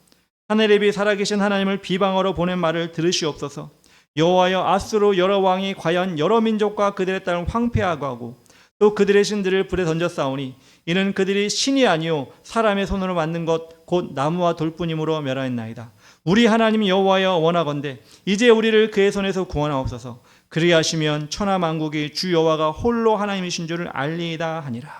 하늘의 비 살아계신 하나님을 비방하러 보낸 말을 들으시옵소서. 여호와여, 앗수르 여러 왕이 과연 여러 민족과 그들의 땅을 황폐하고 하고 또 그들의 신들을 불에 던졌사오니 이는 그들이 신이 아니요 사람의 손으로 만든 것 곧 나무와 돌뿐이므로 멸하였나이다. 우리 하나님 여호와여, 원하건대 이제 우리를 그의 손에서 구원하옵소서. 그리하시면 천하만국이 주 여호와가 홀로 하나님이신 줄을 알리이다 하니라.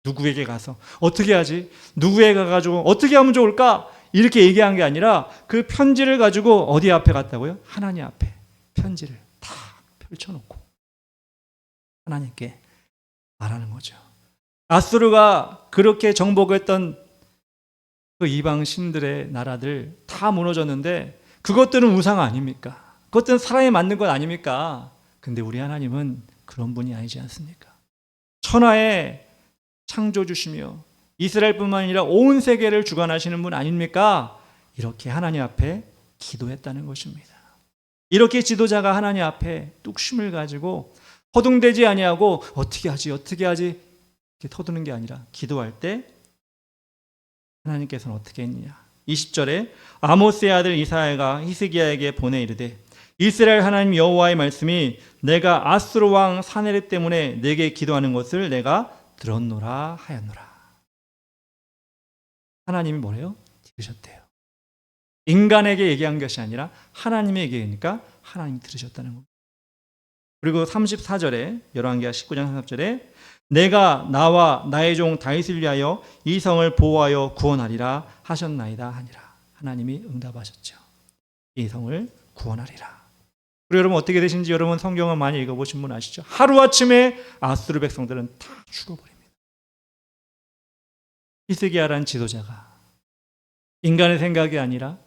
누구에게 가서 어떻게 하지? 누구에게 가가지고 어떻게 하면 좋을까? 이렇게 얘기한 게 아니라 그 편지를 가지고 어디 앞에 갔다고요? 하나님 앞에 편지를 다 펼쳐놓고 하나님께 말하는 거죠. 앗수르가 그렇게 정복했던 그 이방 신들의 나라들 다 무너졌는데 그것들은 우상 아닙니까? 그것들은 사람이 만든 것 아닙니까? 근데 우리 하나님은 그런 분이 아니지 않습니까? 천하의 창조주시며 이스라엘뿐만 아니라 온 세계를 주관하시는 분 아닙니까? 이렇게 하나님 앞에 기도했다는 것입니다. 이렇게 지도자가 하나님 앞에 뚝심을 가지고 허둥대지 아니하고 어떻게 하지 이렇게 터두는 게 아니라 기도할 때 하나님께서는 어떻게 했느냐? 20절에 아모스의 아들 이사야가 히스기야에게 보내 이르되 이스라엘 하나님 여호와의 말씀이 내가 아수르 왕 사네립 때문에 내게 기도하는 것을 내가 들었노라 하였노라. 하나님이 뭐래요? 들으셨대요. 인간에게 얘기한 것이 아니라 하나님에게 얘기하니까 하나님이 들으셨다는 겁니다. 그리고 34절에 열왕기하 19장 33절에 내가 나와 나의 종 다윗을 위하여 이 성을 보호하여 구원하리라 하셨나이다 하니라. 하나님이 응답하셨죠. 이 성을 구원하리라. 그리고 여러분 어떻게 되신지 여러분 성경을 많이 읽어보신 분 아시죠? 하루아침에 아수르 백성들은 다 죽어버립니다. 히스기야라는 지도자가 인간의 생각이 아니라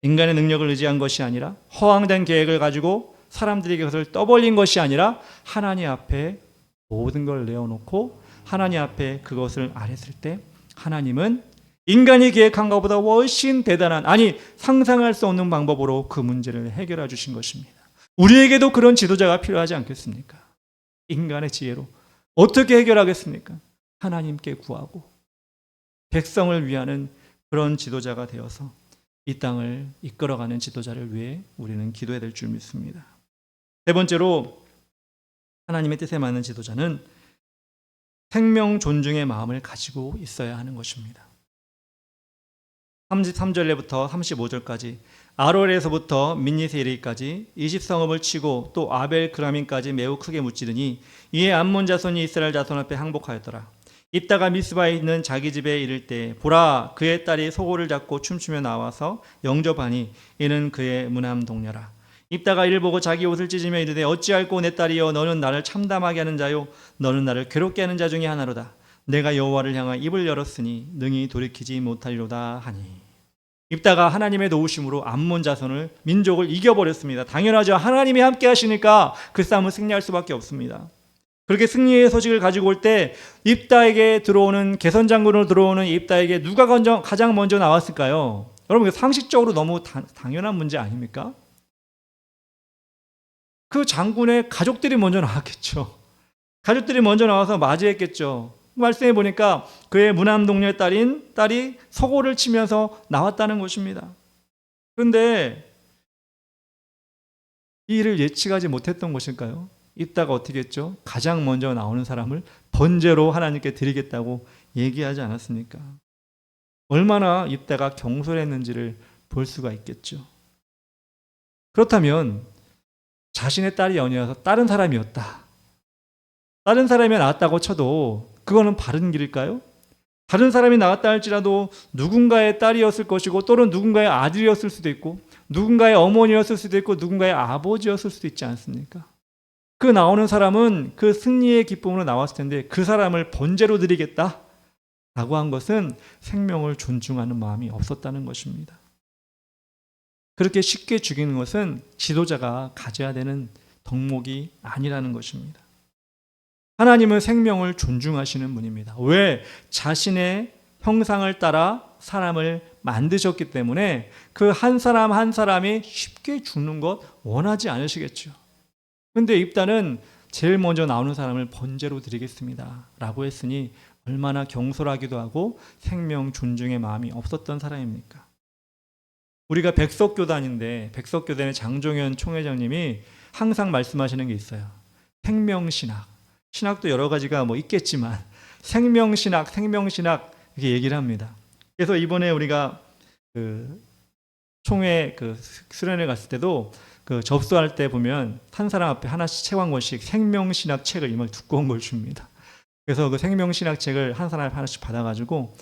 인간의 능력을 의지한 것이 아니라 허황된 계획을 가지고 사람들에게 그것을 떠벌린 것이 아니라 하나님 앞에 모든 걸 내어놓고 하나님 앞에 그것을 아랬을 때 하나님은 인간이 계획한 것보다 훨씬 대단한, 아니 상상할 수 없는 방법으로 그 문제를 해결해 주신 것입니다. 우리에게도 그런 지도자가 필요하지 않겠습니까? 인간의 지혜로 어떻게 해결하겠습니까? 하나님께 구하고 백성을 위하는 그런 지도자가 되어서 이 땅을 이끌어가는 지도자를 위해 우리는 기도해야 될 줄 믿습니다. 세 번째로 하나님의 뜻에 맞는 지도자는 생명 존중의 마음을 가지고 있어야 하는 것입니다. 33절부터 35절까지 아롤에서부터 민니세 이르기까지 20성읍을 치고 또 아벨 그라민까지 매우 크게 무찌르니 이에 암몬 자손이 이스라엘 자손 앞에 항복하였더라. 입다가 미스바에 있는 자기 집에 이를 때 보라, 그의 딸이 소고를 잡고 춤추며 나와서 영접하니 이는 그의 무남 동료라. 입다가 이를 보고 자기 옷을 찢으며 이르되 어찌할꼬 내 딸이여, 너는 나를 참담하게 하는 자요 너는 나를 괴롭게 하는 자 중에 하나로다. 내가 여호와를 향하여 입을 열었으니 능히 돌이키지 못하리로다 하니. 입다가 하나님의 도우심으로 암몬 자손을 민족을 이겨버렸습니다. 당연하죠. 하나님이 함께 하시니까 그 싸움은 승리할 수밖에 없습니다. 그렇게 승리의 소식을 가지고 올 때 입다에게 들어오는 개선 장군으로 들어오는 입다에게 누가 가장 먼저 나왔을까요? 여러분 상식적으로 너무 당연한 문제 아닙니까? 그 장군의 가족들이 먼저 나왔겠죠. 가족들이 먼저 나와서 맞이했겠죠. 말씀해 보니까 그의 무남 동료의 딸이 서고를 치면서 나왔다는 것입니다. 그런데 이 일을 예측하지 못했던 것일까요? 입다가 어떻게 했죠? 가장 먼저 나오는 사람을 번제로 하나님께 드리겠다고 얘기하지 않았습니까? 얼마나 입다가 경솔했는지를 볼 수가 있겠죠. 그렇다면 자신의 딸이 아니어서 다른 사람이었다. 다른 사람이 나왔다고 쳐도 그거는 바른 길일까요? 다른 사람이 나왔다 할지라도 누군가의 딸이었을 것이고 또는 누군가의 아들이었을 수도 있고 누군가의 어머니였을 수도 있고 누군가의 아버지였을 수도 있지 않습니까? 그 나오는 사람은 그 승리의 기쁨으로 나왔을 텐데 그 사람을 번제로 드리겠다 라고 한 것은 생명을 존중하는 마음이 없었다는 것입니다. 그렇게 쉽게 죽이는 것은 지도자가 가져야 되는 덕목이 아니라는 것입니다. 하나님은 생명을 존중하시는 분입니다. 왜? 자신의 형상을 따라 사람을 만드셨기 때문에 그 한 사람 한 사람이 쉽게 죽는 것 원하지 않으시겠죠. 그런데 입다는 제일 먼저 나오는 사람을 번제로 드리겠습니다 라고 했으니 얼마나 경솔하기도 하고 생명 존중의 마음이 없었던 사람입니까? 우리가 백석교단인데 백석교단의 장종현 총회장님이 항상 말씀하시는 게 있어요. 생명신학. 신학도 여러 가지가 있겠지만 생명신학 이렇게 얘기를 합니다. 그래서 이번에 우리가 그 총회 수련회 갔을 때도 접수할 때 보면 한 사람 앞에 하나씩 책 한 권씩 생명신학 책을 이만 두꺼운 걸 줍니다. 그래서 그 생명신학 책을 한 사람 하나씩 받아가지고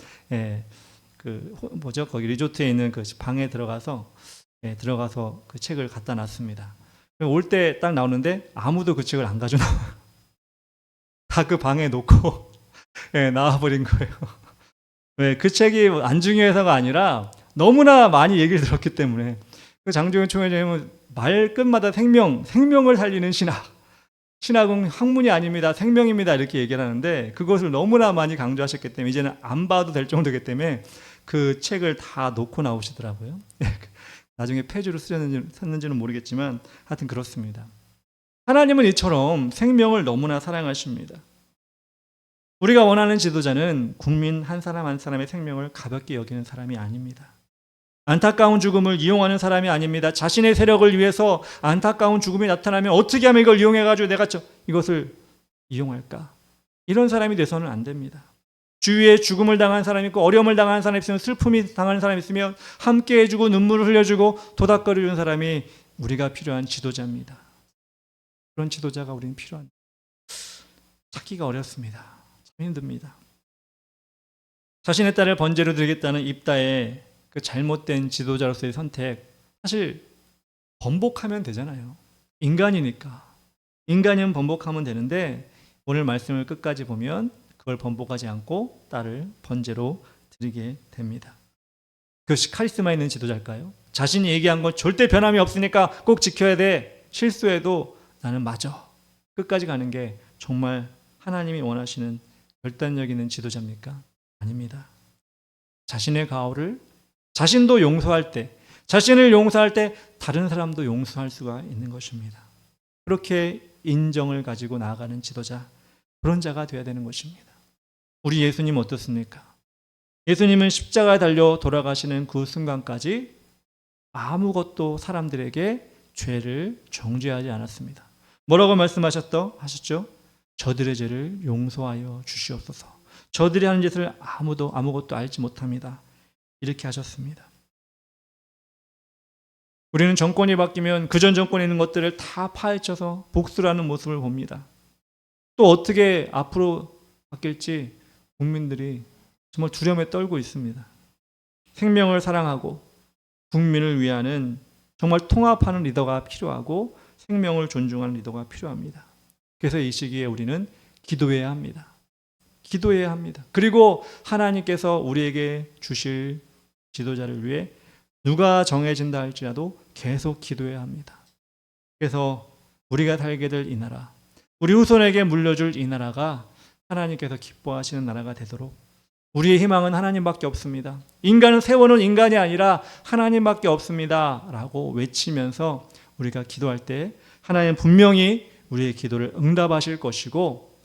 거기 리조트에 있는 그 방에 들어가서 그 책을 갖다 놨습니다. 올 때 딱 나오는데 아무도 그 책을 안 가져나와요. 다 그 방에 놓고 나와버린 거예요. 왜? 그 책이 안 중요해서가 아니라 너무나 많이 얘기를 들었기 때문에 그 장종현 총회장님은 말 끝마다 생명을 살리는 신학은 학문이 아닙니다. 생명입니다. 이렇게 얘기를 하는데 그것을 너무나 많이 강조하셨기 때문에 이제는 안 봐도 될 정도이기 때문에 그 책을 다 놓고 나오시더라고요. 나중에 폐주로 썼는지는 모르겠지만 하여튼 그렇습니다. 하나님은 이처럼 생명을 너무나 사랑하십니다. 우리가 원하는 지도자는 국민 한 사람 한 사람의 생명을 가볍게 여기는 사람이 아닙니다. 안타까운 죽음을 이용하는 사람이 아닙니다. 자신의 세력을 위해서 안타까운 죽음이 나타나면 어떻게 하면 이걸 이용해가지고 내가 이것을 이용할까? 이런 사람이 돼서는 안 됩니다. 주위에 죽음을 당한 사람이 있고 어려움을 당한 사람이 있으면 슬픔이 당하는 사람이 있으면 함께 해주고 눈물을 흘려주고 도닥거려주는 사람이 우리가 필요한 지도자입니다. 그런 지도자가 우리는 필요합니다. 찾기가 어렵습니다. 참 힘듭니다. 자신의 딸을 번제로 드리겠다는 입다의 그 잘못된 지도자로서의 선택, 사실 번복하면 되잖아요. 인간이니까. 인간이면 번복하면 되는데 오늘 말씀을 끝까지 보면 그걸 번복하지 않고 딸을 번제로 드리게 됩니다. 그것이 카리스마 있는 지도자일까요? 자신이 얘기한 건 절대 변함이 없으니까 꼭 지켜야 돼. 실수해도 나는 맞아. 끝까지 가는 게 정말 하나님이 원하시는 결단력 있는 지도자입니까? 아닙니다. 자신의 가오를 자신도 용서할 때, 자신을 용서할 때 다른 사람도 용서할 수가 있는 것입니다. 그렇게 인정을 가지고 나아가는 지도자, 그런 자가 되어야 되는 것입니다. 우리 예수님 어떻습니까? 예수님은 십자가에 달려 돌아가시는 그 순간까지 아무것도 사람들에게 죄를 정죄하지 않았습니다. 뭐라고 하셨죠? 저들의 죄를 용서하여 주시옵소서. 저들이 하는 짓을 아무것도 알지 못합니다. 이렇게 하셨습니다. 우리는 정권이 바뀌면 그전 정권에 있는 것들을 다 파헤쳐서 복수를 하는 모습을 봅니다. 또 어떻게 앞으로 바뀔지 국민들이 정말 두려움에 떨고 있습니다. 생명을 사랑하고 국민을 위하는 정말 통합하는 리더가 필요하고 생명을 존중하는 리더가 필요합니다. 그래서 이 시기에 우리는 기도해야 합니다. 기도해야 합니다. 그리고 하나님께서 우리에게 주실 지도자를 위해 누가 정해진다 할지라도 계속 기도해야 합니다. 그래서 우리가 살게 될 이 나라, 우리 후손에게 물려줄 이 나라가 하나님께서 기뻐하시는 나라가 되도록 우리의 희망은 하나님밖에 없습니다. 인간은 세워놓은 인간이 아니라 하나님밖에 없습니다 라고 외치면서 우리가 기도할 때 하나님 분명히 우리의 기도를 응답하실 것이고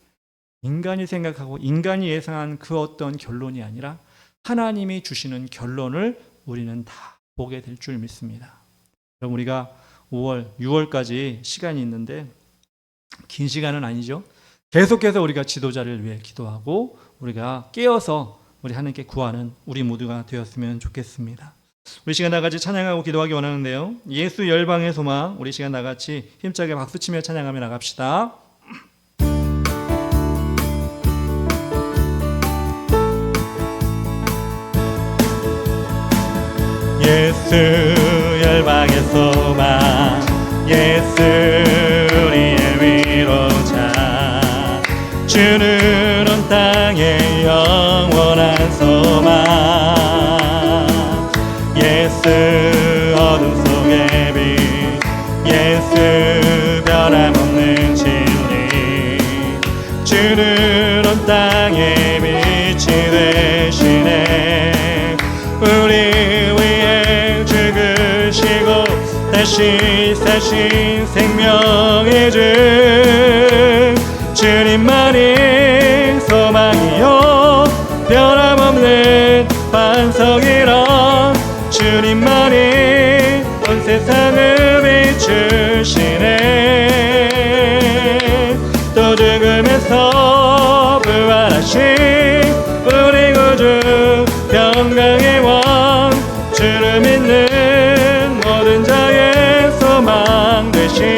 인간이 생각하고 인간이 예상한 그 어떤 결론이 아니라 하나님이 주시는 결론을 우리는 다 보게 될 줄 믿습니다. 그럼 우리가 5월, 6월까지 시간이 있는데 긴 시간은 아니죠. 계속해서 우리가 지도자를 위해 기도하고 우리가 깨어서 우리 하나님께 구하는 우리 모두가 되었으면 좋겠습니다. 우리 시간 다 같이 찬양하고 기도하기 원하는데요. 예수 열방의 소망, 우리 시간 다 같이 힘차게 박수치며 찬양하며 나갑시다. 예수 열방의 소망, 예수 우리의 위로, 주는 온 땅의 영원한 소망. 예수 어둠 속의 빛, 예수 변함없는 진리. 주는 온 땅의 빛이 되시네. 우리 위해 죽으시고 다시 사신 생명의 주, 주님만이 소망이요 변함없는 반석이라. 주님만이 온 세상을 비추시네. 또 죽음에서 부활하신 우리 구주 평강의 왕, 주를 믿는 모든 자의 소망 되신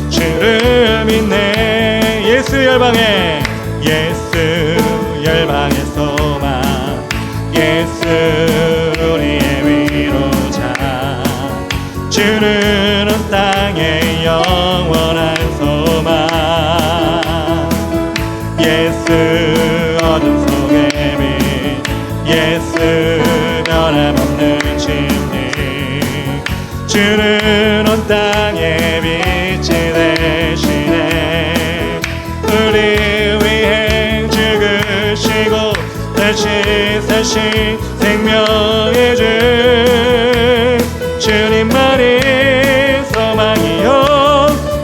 주를 믿네. 예수 열방의, 예수 열방의 소망, 예수 우리의 위로자. 주는 온 땅의 영원한 소망. 예수 어둠 속의 빛, 예수 변함없는 진리. 주는 온 땅의 빛이 되시네. 우리 위해 죽으시고 다시 사신 생명의 주, 주님만이 소망이요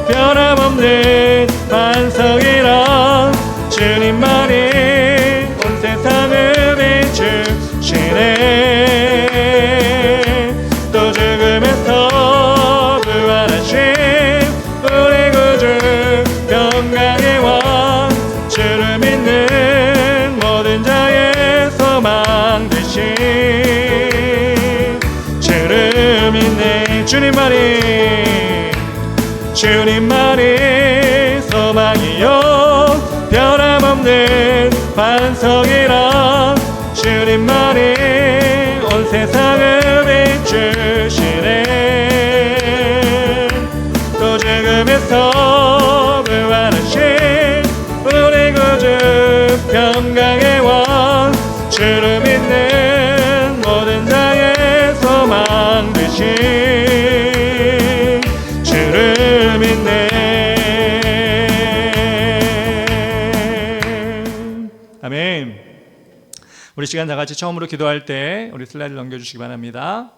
변함없는 반석이라. 주님만이 온 세상을 비추시네. 또 죽음에서 부활하신 우리 구주 평강의 왕, 주를 믿는 모든 자의 소망 되신 주를 믿네. 주님만이 소망이요 변함없는 반석이라. 주님만이 온 세상을 비추시네. 또 죽음에서 부활하신 우리 구주 평강의 왕, 주를 믿는 모든 자의 소망 되신 주를 믿네. 아멘. 우리 시간 다 같이 처음으로 기도할 때 우리 슬라이드 넘겨주시기 바랍니다.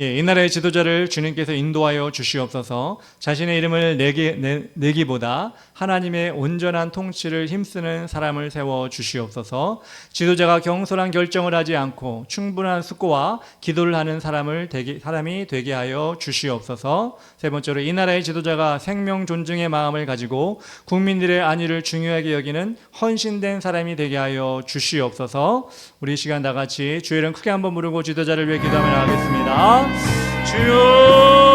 이 나라의 지도자를 주님께서 인도하여 주시옵소서. 자신의 이름을 내기보다 하나님의 온전한 통치를 힘쓰는 사람을 세워 주시옵소서. 지도자가 경솔한 결정을 하지 않고 충분한 숙고와 기도를 하는 사람이 되게 하여 주시옵소서. 세 번째로 이 나라의 지도자가 생명 존중의 마음을 가지고 국민들의 안위를 중요하게 여기는 헌신된 사람이 되게 하여 주시옵소서. 우리 시간 다 같이 주의 이름 크게 한번 부르고 지도자를 위해 기도하며 나가겠습니다. 주여.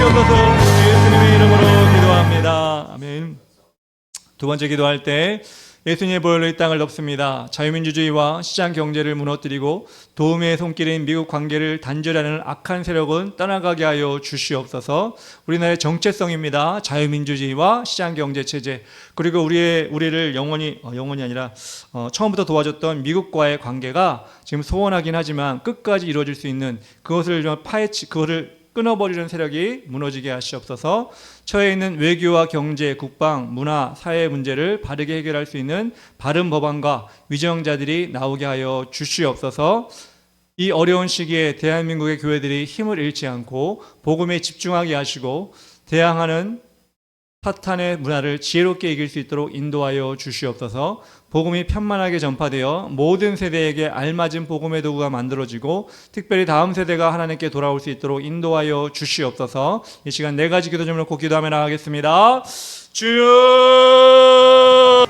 주시옵소서. 예수님의 이름으로 기도합니다. 아멘. 두 번째 기도할 때 예수님의 보혈로 이 땅을 덮습니다. 자유민주주의와 시장 경제를 무너뜨리고 도움의 손길인 미국 관계를 단절하는 악한 세력은 떠나가게 하여 주시옵소서. 우리나라의 정체성입니다. 자유민주주의와 시장 경제 체제, 그리고 우리를 영원히 아니라 처음부터 도와줬던 미국과의 관계가 지금 소원하긴 하지만 끝까지 이루어질 수 있는 그것을 좀 그것을 끊어버리는 세력이 무너지게 하시옵소서. 처해 있는 외교와 경제, 국방, 문화, 사회 문제를 바르게 해결할 수 있는 바른 법안과 위정자들이 나오게 하여 주시옵소서. 이 어려운 시기에 대한민국의 교회들이 힘을 잃지 않고 복음에 집중하게 하시고 대항하는 사탄의 문화를 지혜롭게 이길 수 있도록 인도하여 주시옵소서. 복음이 편만하게 전파되어 모든 세대에게 알맞은 복음의 도구가 만들어지고 특별히 다음 세대가 하나님께 돌아올 수 있도록 인도하여 주시옵소서. 이 시간 네 가지 기도 제목을 꼭 기도하며 나가겠습니다. 주여,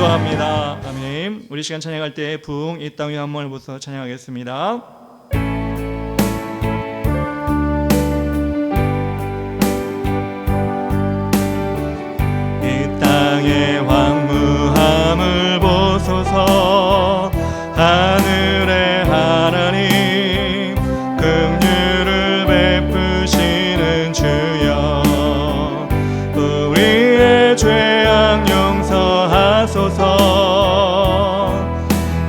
기도합니다. 아멘. 우리 시간 찬양할 때 부흥 이 땅 위에 한 번을 보서 찬양하겠습니다. 이 땅의 황무함을 보소서. 하늘의 하나님 긍휼을 베푸시는 주여, 우리의 죄악 용서하소서.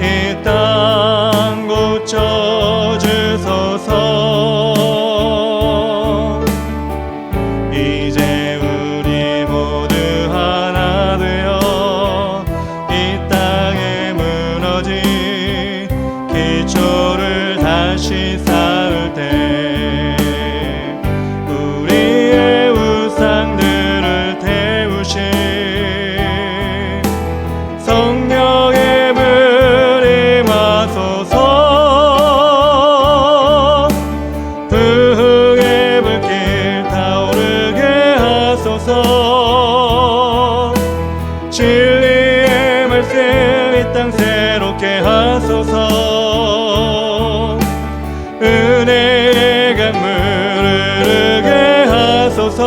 이 땅 고쳐주소서. 이제 우리 모두 하나 되어 이 땅에 무너진 기초를 다시 쌓을 때 우리의 우상들을 태우신 성령의 불 임하소서. 부흥의 불길 타오르게 하소서. 진리의 말씀 이 땅 새롭게 하소서. 은혜의 강물을 흐르게 하소서.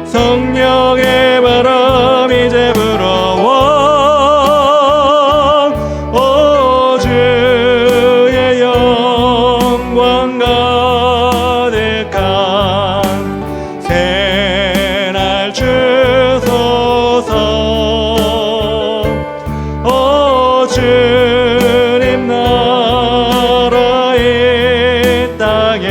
성령의 바람 이제 불어와 오 주의 영광 가득한 새날 주소서. 오 주님 나라 이 땅에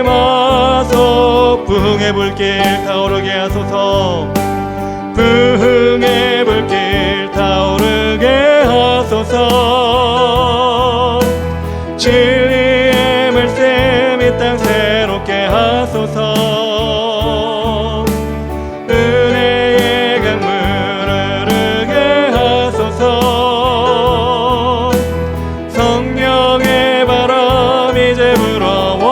임하소. 부흥의 불길 타오르게 하소서. 부흥의 불길 타오르게 하소서. 진리의 말씀 이 땅 새롭게 하소서. 은혜의 강물을 흐르게 하소서. 성령의 바람 이제 불어와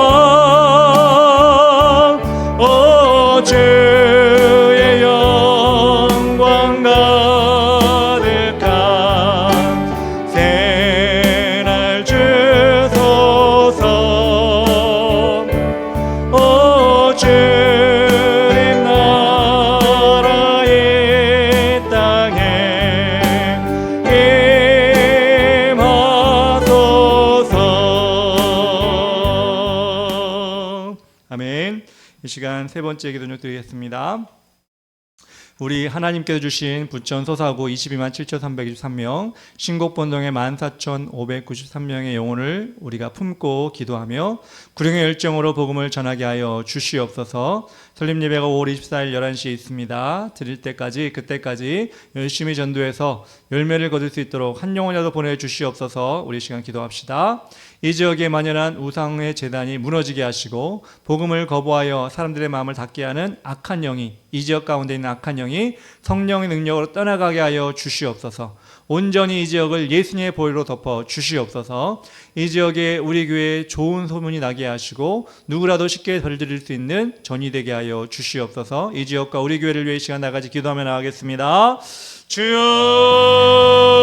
오 주의 영광 가득한 새날 주소서. 오 주님 나라 이 땅에 임하소서. 아멘. 이 시간 세 번째 기도를 드리겠습니다. 우리 하나님께서 주신 부천 소사구 22만 7,323명, 신곡본동의 14,593명의 영혼을 우리가 품고 기도하며 구령의 열정으로 복음을 전하게 하여 주시옵소서. 설립 예배가 5월 24일 11시에 있습니다. 드릴 때까지 그때까지 열심히 전도해서 열매를 거둘 수 있도록 한 영혼이라도 보내주시옵소서. 우리 시간 기도합시다. 이 지역에 만연한 우상의 제단이 무너지게 하시고 복음을 거부하여 사람들의 마음을 닫게 하는 악한 영이, 이 지역 가운데 있는 악한 영이 성령의 능력으로 떠나가게 하여 주시옵소서. 온전히 이 지역을 예수님의 보혈로 덮어 주시옵소서. 이 지역에 우리 교회에 좋은 소문이 나게 하시고 누구라도 쉽게 벌드릴 수 있는 전이 되게 하여 주시옵소서. 이 지역과 우리 교회를 위해 이 시간 나가지 기도하며 나가겠습니다. 주여.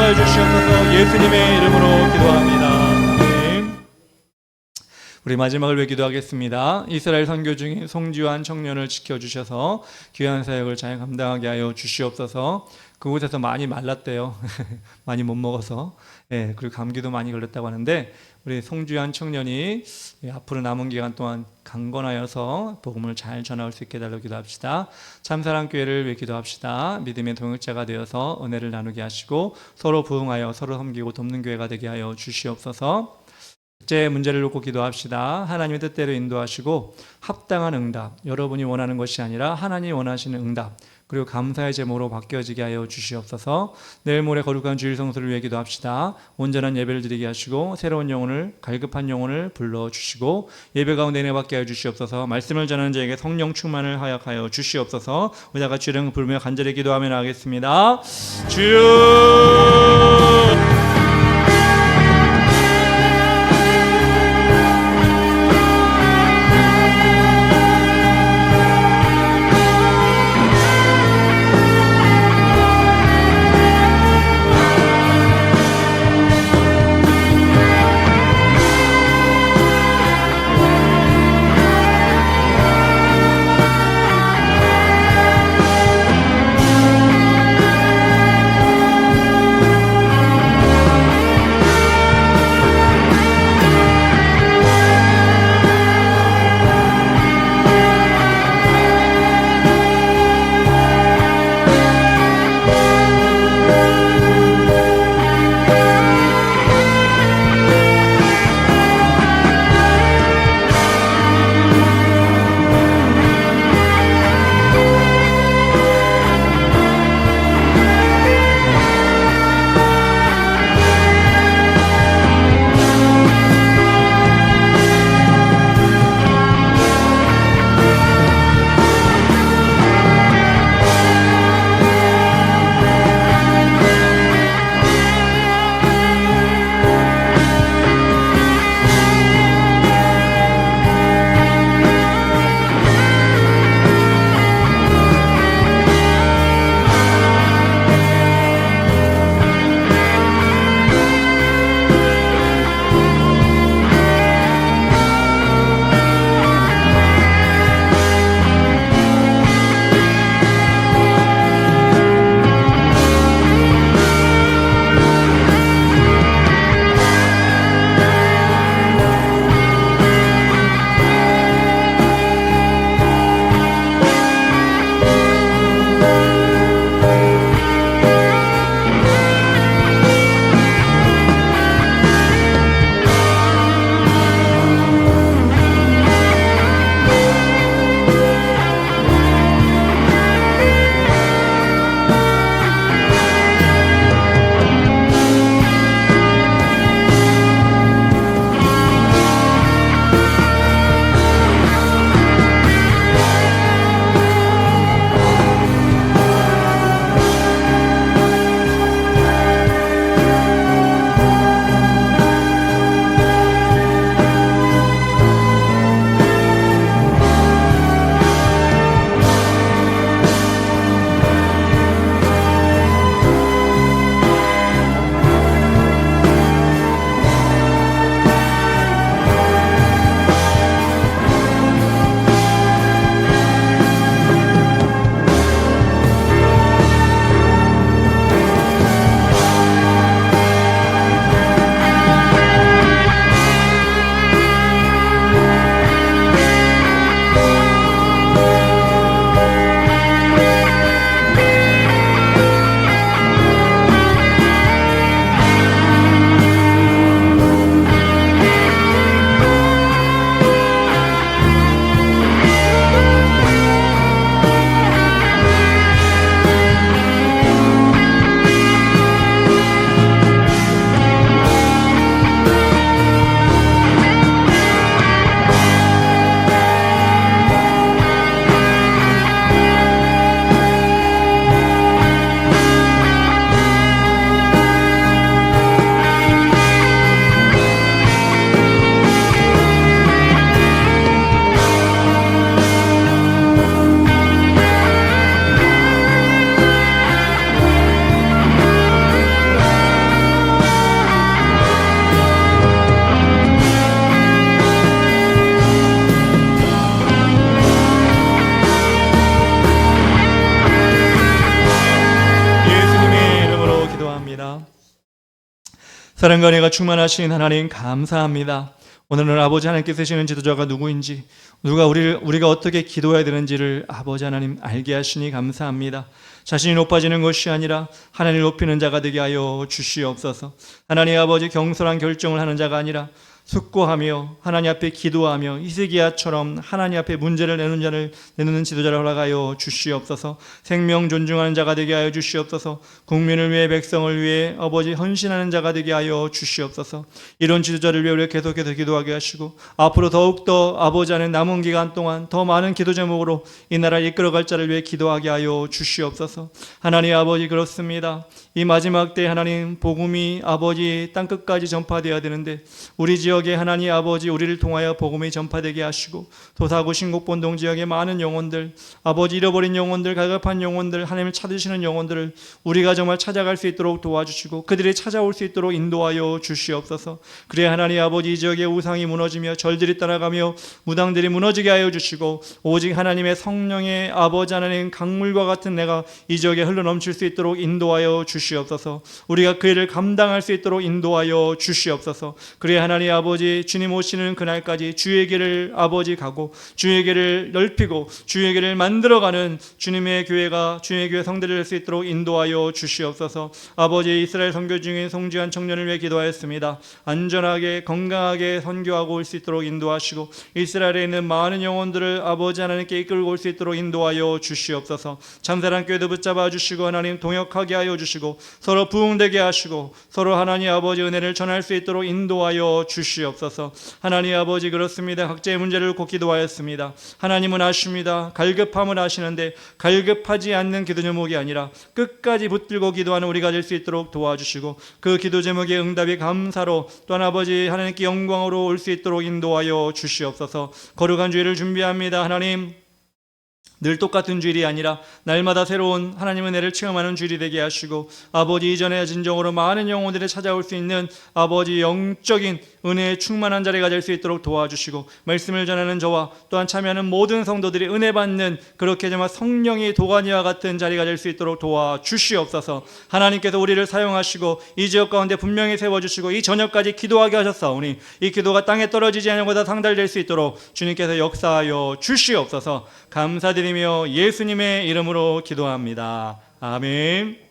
역사하여 주시옵소서. 예수님의 이름으로 기도합니다. 아멘. 우리 마지막을 위해 기도하겠습니다. 이스라엘 선교 중에 송지환 청년을 지켜주셔서 귀한 사역을 잘 감당하게 하여 주시옵소서. 그곳에서 많이 말랐대요. 많이 못 먹어서. 예, 그리고 감기도 많이 걸렸다고 하는데 우리 송지환 청년이 앞으로 남은 기간 동안 강건하여서 복음을 잘 전할 수 있게 해달라고 기도합시다. 참사랑교회를 위해 기도합시다. 믿음의 동역자가 되어서 은혜를 나누게 하시고 서로 부흥하여 서로 섬기고 돕는 교회가 되게 하여 주시옵소서. 국제 문제를 놓고 기도합시다. 하나님의 뜻대로 인도하시고 합당한 응답, 여러분이 원하는 것이 아니라 하나님이 원하시는 응답, 그리고 감사의 제목으로 바뀌어지게 하여 주시옵소서. 내일 모레 거룩한 주일 성수를 위해 기도합시다. 온전한 예배를 드리게 하시고 새로운 영혼을, 갈급한 영혼을 불러주시고 예배 가운데 내받게 하여 주시옵소서. 말씀을 전하는 자에게 성령 충만을 허락하여 주시옵소서. 우리 다 같이 이름 부르며 간절히 기도하며 나가겠습니다. 주여 기도합니다. 사랑과 은혜가 충만하신 하나님 감사합니다. 오늘은 아버지 하나님께 쓰시는 지도자가 누구인지, 우리가 어떻게 기도해야 되는지를 아버지 하나님 알게 하시니 감사합니다. 자신이 높아지는 것이 아니라 하나님을 높이는 자가 되게 하여 주시옵소서. 하나님 아버지 경솔한 결정을 하는 자가 아니라 숙고하며 하나님 앞에 기도하며 히스기야처럼 하나님 앞에 문제를 내놓는 지도자를 허락하여 주시옵소서. 생명 존중하는 자가 되게 하여 주시옵소서. 국민을 위해 백성을 위해 아버지 헌신하는 자가 되게 하여 주시옵소서. 이런 지도자를 위해 우리가 계속해서 기도하게 하시고 앞으로 더욱더 아버지 안에 남은 기간 동안 더 많은 기도 제목으로 이 나라를 이끌어갈 자를 위해 기도하게 하여 주시옵소서. 하나님 아버지 그렇습니다. 이 마지막 때 하나님 복음이 아버지 땅끝까지 전파되어야 되는데 우리 지역에 하나님 아버지 우리를 통하여 복음이 전파되게 하시고 도사구 신곡본동 지역의 많은 영혼들, 아버지 잃어버린 영혼들, 갈급한 영혼들, 하나님을 찾으시는 영혼들을 우리가 정말 찾아갈 수 있도록 도와주시고 그들이 찾아올 수 있도록 인도하여 주시옵소서. 그래 하나님 아버지 이 지역의 우상이 무너지며 절들이 따라가며 무당들이 무너지게 하여 주시고 오직 하나님의 성령의 아버지 하나님 강물과 같은 내가 이 지역에 흘러넘칠 수 있도록 인도하여 주시옵소서. 우리가 그 일을 감당할 수 있도록 인도하여 주시옵소서. 그래 하나님 아버지 주님 오시는 그날까지 주의 길을 아버지 가고 주의 길을 넓히고 주의 길을 만들어가는 주님의 교회가 주의 교회 성도를 될 수 있도록 인도하여 주시옵소서. 아버지 이스라엘 선교 중인 송지환 청년을 위해 기도하였습니다. 안전하게 건강하게 선교하고 올 수 있도록 인도하시고 이스라엘에 있는 많은 영혼들을 아버지 하나님께 이끌고 올 수 있도록 인도하여 주시옵소서. 참사랑 교회도 붙잡아 주시고 하나님 동역하게 하여 주시고 서로 부흥되게 하시고 서로 하나님 아버지 은혜를 전할 수 있도록 인도하여 주시옵소서. 하나님 아버지 그렇습니다. 각자의 문제를 곧 기도하였습니다. 하나님은 아십니다. 갈급함을 아시는데 갈급하지 않는 기도 제목이 아니라 끝까지 붙들고 기도하는 우리가 될 수 있도록 도와주시고 그 기도 제목의 응답이 감사로 또한 아버지 하나님께 영광으로 올 수 있도록 인도하여 주시옵소서. 거룩한 주일을 준비합니다. 하나님 늘 똑같은 주일이 아니라 날마다 새로운 하나님의 은혜를 체험하는 주일이 되게 하시고 아버지 이전에 진정으로 많은 영혼들이 찾아올 수 있는 아버지 영적인 은혜에 충만한 자리가 될 수 있도록 도와주시고 말씀을 전하는 저와 또한 참여하는 모든 성도들이 은혜 받는 그렇게 정말 성령이 도가니와 같은 자리가 될 수 있도록 도와주시옵소서. 하나님께서 우리를 사용하시고 이 지역 가운데 분명히 세워주시고 이 저녁까지 기도하게 하셨사오니 이 기도가 땅에 떨어지지 않는 것보다 상달될 수 있도록 주님께서 역사하여 주시옵소서. 감사드리며 예수님의 이름으로 기도합니다. 아멘.